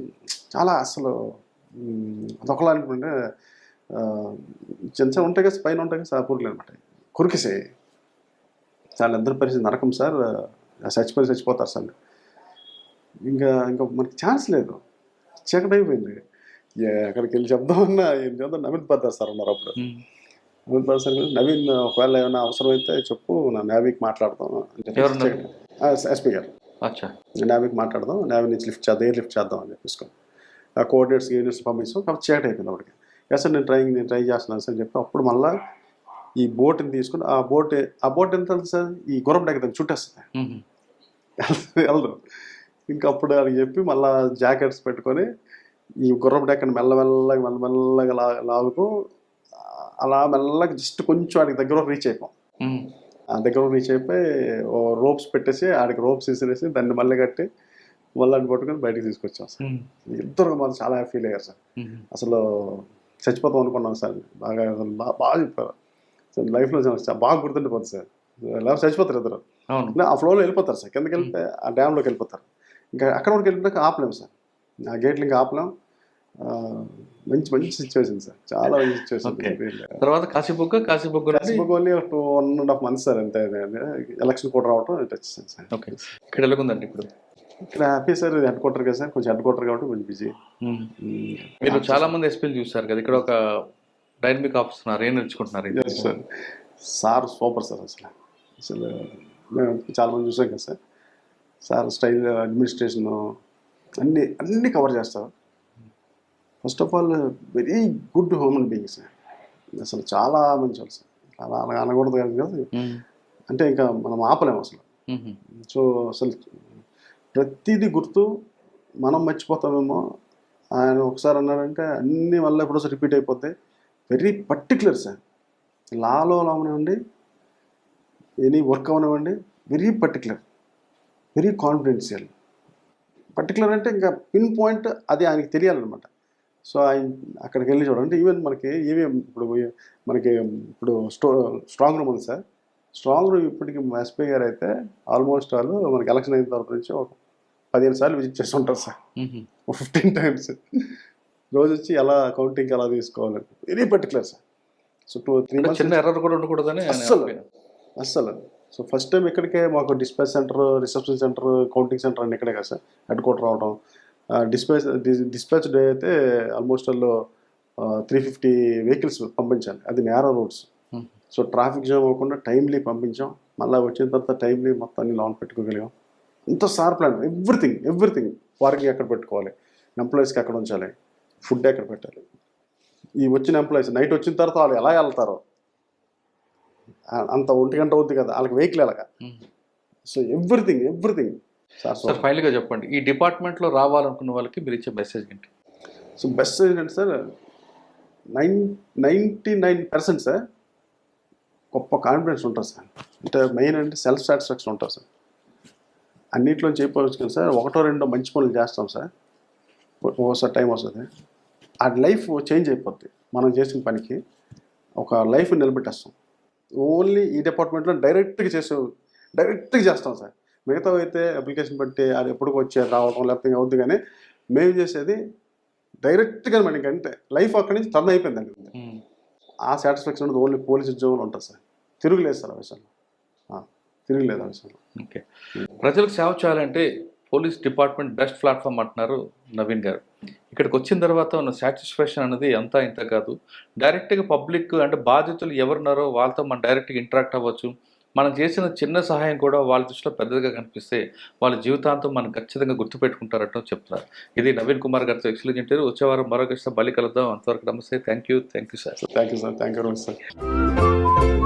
చాలా అసలు అదొకలా అనుకుంటే చిన్న చిన్న ఉంటాయి కదా పైన ఉంటాయి కదా సార్ పురుగులు అనమాట, కురికిసాయి. చాలా ఇద్దరు పరిస్థితి నరకం సార్, చచ్చిపోతారు సార్. ఇంకా మనకి ఛాన్స్ లేదు, చీకటి అయిపోయింది. అక్కడికి వెళ్ళి చెప్దామన్నా ఏం చేద్దాం, నవీన్ పద్దార్ సార్ ఉన్నారు అప్పుడు. నవీన్ పద్దార్ సార్ నవీన్ ఒకవేళ ఏమైనా అవసరం అయితే చెప్పు, నా నేవీకి మాట్లాడతాం అని చెప్పి, ఎస్పీ గారు నేవీకి మాట్లాడదాం, నేవీ నుంచి లిఫ్ట్ చేద్దాం అని చెప్పేసుకోండి, ఆ కోఆర్డినేట్స్ యూనిట్స్ పంపిస్తాం. కాబట్టి చీకటి అయిపోయింది అప్పటికి. ఎస్ సార్ నేను ట్రై చేస్తున్నాను సార్ అని చెప్పి, అప్పుడు మళ్ళీ ఈ బోట్ని తీసుకుని, ఆ బోట్ ఎంత వెళ్తుంది సార్, ఈ గుర్రపు డెక్క దాన్ని చుట్టేస్తుంది, వెళ్ళరు. ఇంకా అప్పుడు అని చెప్పి మళ్ళీ జాకెట్స్ పెట్టుకొని ఈ గుర్రపు డెక్కని మెల్లమెల్లగా లాగుతూ అలా మెల్లగా జస్ట్ కొంచెం ఆడికి దగ్గర రీచ్ అయిపోయాం. ఆ దగ్గర రీచ్ అయిపోయి రోప్స్ పెట్టేసి ఆడికి రోప్స్ విసిరేసి దాన్ని మళ్ళీ కట్టి మళ్ళీ అని పట్టుకొని బయటకు తీసుకొచ్చాం సార్. ఇద్దరు మాకు చాలా ఫీల్ అయ్యారు సార్, అసలు చచ్చిపోతాం అనుకున్నాం సార్. బాగా చెప్పారు సార్, లైఫ్లో బాగా గుర్తుండిపోతుంది సార్, లేకపోతే చచ్చిపోతారు ఇద్దరు. ఆ ఫ్లోలో వెళ్ళిపోతారు సార్, కిందకి వెళ్తే ఆ డ్యామ్లోకి వెళ్ళిపోతారు. ఇంకా అక్కడ వరకు వెళ్ళిపోయాక ఆపలేము సార్, ఆ గేట్లు ఇంకా ఆపలేం. మంచి సిచ్యువేషన్ సార్, చాలా మంచి సిచ్యువేషన్. తర్వాత కాశీబుక్ ఓన్లీ 1.5 months సార్, అంతే. ఎలక్షన్ కూడా రావటం వచ్చేసాను సార్. ఓకే, ఇక్కడ ఎలాగుందండి ఇప్పుడు? ఇక్కడ హ్యాపీ సార్, హెడ్ క్వార్టర్ కదా సార్, కొంచెం హెడ్ క్వార్టర్ కాబట్టి కొంచెం బిజీ. మీరు చాలా మంది ఎస్పీలు చూస్తారు కదా, ఇక్కడ ఒక డైనమిక్ ఆఫీసర్ ఏం నేర్చుకుంటున్నారు సార్? సూపర్ సార్, అసలు మేము చాలా మంది చూసాం కదా సార్. సార్ స్టైల్, అడ్మినిస్ట్రేషన్ అన్నీ కవర్ చేస్తారు. First of all very good human being sir, అసలు చాలా మంచి వాళ్ళు సార్. చాలా అనకూడదు కాదు, అంటే ఇంకా మనం ఆపలేము అసలు. సో అసలు ప్రతిదీ గుర్తు, మనం మర్చిపోతామేమో. ఆయన ఒకసారి అన్నాడంటే అన్నీ మళ్ళీ ఎప్పుడోసారి రిపీట్ అయిపోతాయి. వెరీ పర్టికులర్ సార్, లాలో అవనివ్వండి, ఎనీ వర్క్ అవనివ్వండి, very particular, very confidential. Particular అంటే ఇంకా పిన్ పాయింట్ అది ఆయనకి తెలియాలన్నమాట. సో ఆయన అక్కడికి వెళ్ళి చూడండి, ఈవెన్ మనకి ఇప్పుడు స్ట్రాంగ్ రూమ్ ఉంది సార్. స్ట్రాంగ్ రూమ్ ఇప్పటికి ఎస్పీ గారు అయితే ఆల్మోస్ట్ వాళ్ళు మనకి ఎలక్షన్ అయిన తర్వాత నుంచి ఒక 15 సార్లు విజిట్ చేస్తూ ఉంటారు సార్, 15 times. రోజు వచ్చి ఎలా కౌంటింగ్కి ఎలా తీసుకోవాలని వెరీ పర్టికులర్ సార్. సో 2-3 అంటే months చిన్న ఎర్రర్ కూడా ఉండకూడదని ఆయన అస్సలు opinion. అస్సలు. సో ఫస్ట్ టైం ఇక్కడికే మాకు dispatch centre, reception centre, counting centre అన్ని ఇక్కడే కదా సార్ హెడ్ క్వార్టర్ రావడం. డిస్పాచ్ డే అయితే ఆల్మోస్ట్ 350 వెహికల్స్ పంపించాలి, అది narrow roads. Hmm. So traffic jam అవ్వకుండా టైమ్లీ పంపించాం. మళ్ళీ వచ్చిన తర్వాత టైమ్లీ మొత్తం అన్ని లోన్ పెట్టుకోగలిగాం. ఇంత సార్ ప్లాన్, ఎవ్రీథింగ్. పార్కింగ్ ఎక్కడ పెట్టుకోవాలి, ఎంప్లాయీస్కి ఎక్కడ ఉంచాలి, ఫుడ్ ఎక్కడ పెట్టాలి, ఈ వచ్చిన ఎంప్లాయీస్ నైట్ వచ్చిన తర్వాత వాళ్ళు ఎలా వెళ్తారో, అంత 1 గంట అవుద్ది కదా వాళ్ళకి వెహికల్ ఎలాగా. So everything sir. సార్ ఫైనల్గా చెప్పండి, ఈ డిపార్ట్మెంట్లో రావాలనుకున్న వాళ్ళకి మీరు ఇచ్చే మెసేజ్ ఏంటి? సో బెస్ట్ ఏంటంటే సార్ 99% సార్ గొప్ప కాన్ఫిడెన్స్ ఉంటుంది సార్. అంటే మెయిన్ అంటే సెల్ఫ్ సాటిస్ఫాక్షన్ ఉంటుంది సార్. అన్నింటిలో చేయవచ్చు కదా సార్, 1-2 మంచి పనులు చేస్తాం సార్, ఒకసారి టైం వస్తుంది, ఆ లైఫ్ చేంజ్ అయిపోద్ది. మనం చేసిన పనికి ఒక లైఫ్ నిలబెట్టేస్తాం. ఓన్లీ ఈ డిపార్ట్మెంట్లో డైరెక్ట్గా చేస్తాం సార్. మిగతా అయితే అప్లికేషన్ బట్టి అది ఎప్పటికి వచ్చే రావడం లేకపోతే అవుద్ది, కానీ మేము చేసేది డైరెక్ట్గా మనకి అంటే లైఫ్ అక్కడి నుంచి టర్న్ అయిపోయిందండి. ఆ సాటిస్ఫాక్షన్ అనేది ఓన్లీ పోలీస్ ఉద్యోగంలో ఉంటుంది సార్. తిరుగులేదు సార్ ఆ విషయంలో, తిరుగులేదు ఆ విషయంలో. ఓకే, ప్రజలకు సేవ చేయాలంటే పోలీస్ డిపార్ట్మెంట్ బెస్ట్ ప్లాట్ఫామ్ అంటున్నారు నవీన్ గారు. ఇక్కడికి వచ్చిన తర్వాత ఉన్న సాటిస్ఫాక్షన్ అనేది అంతా ఇంత కాదు. డైరెక్ట్గా పబ్లిక్ అంటే బాధితులు ఎవరున్నారో వాళ్ళతో మనం డైరెక్ట్గా ఇంటరాక్ట్ అవ్వచ్చు. మనం చేసిన చిన్న సహాయం కూడా వాళ్ళ దృష్టిలో పెద్దదిగా కనిపిస్తే వాళ్ళ జీవితాంతం మనం ఖచ్చితంగా గుర్తుపెట్టుకుంటారంటూ చెప్తున్నారు. ఇది నవీన్ కుమార్ గారితో ఎక్స్క్లూజివ్ ఇంటర్వ్యూ. వచ్చే వారం మరొక మళ్ళీ కలుద్దాం. అంతవరకు నమస్తే. Thank you sir. Thank you sir. Thank you very much sir.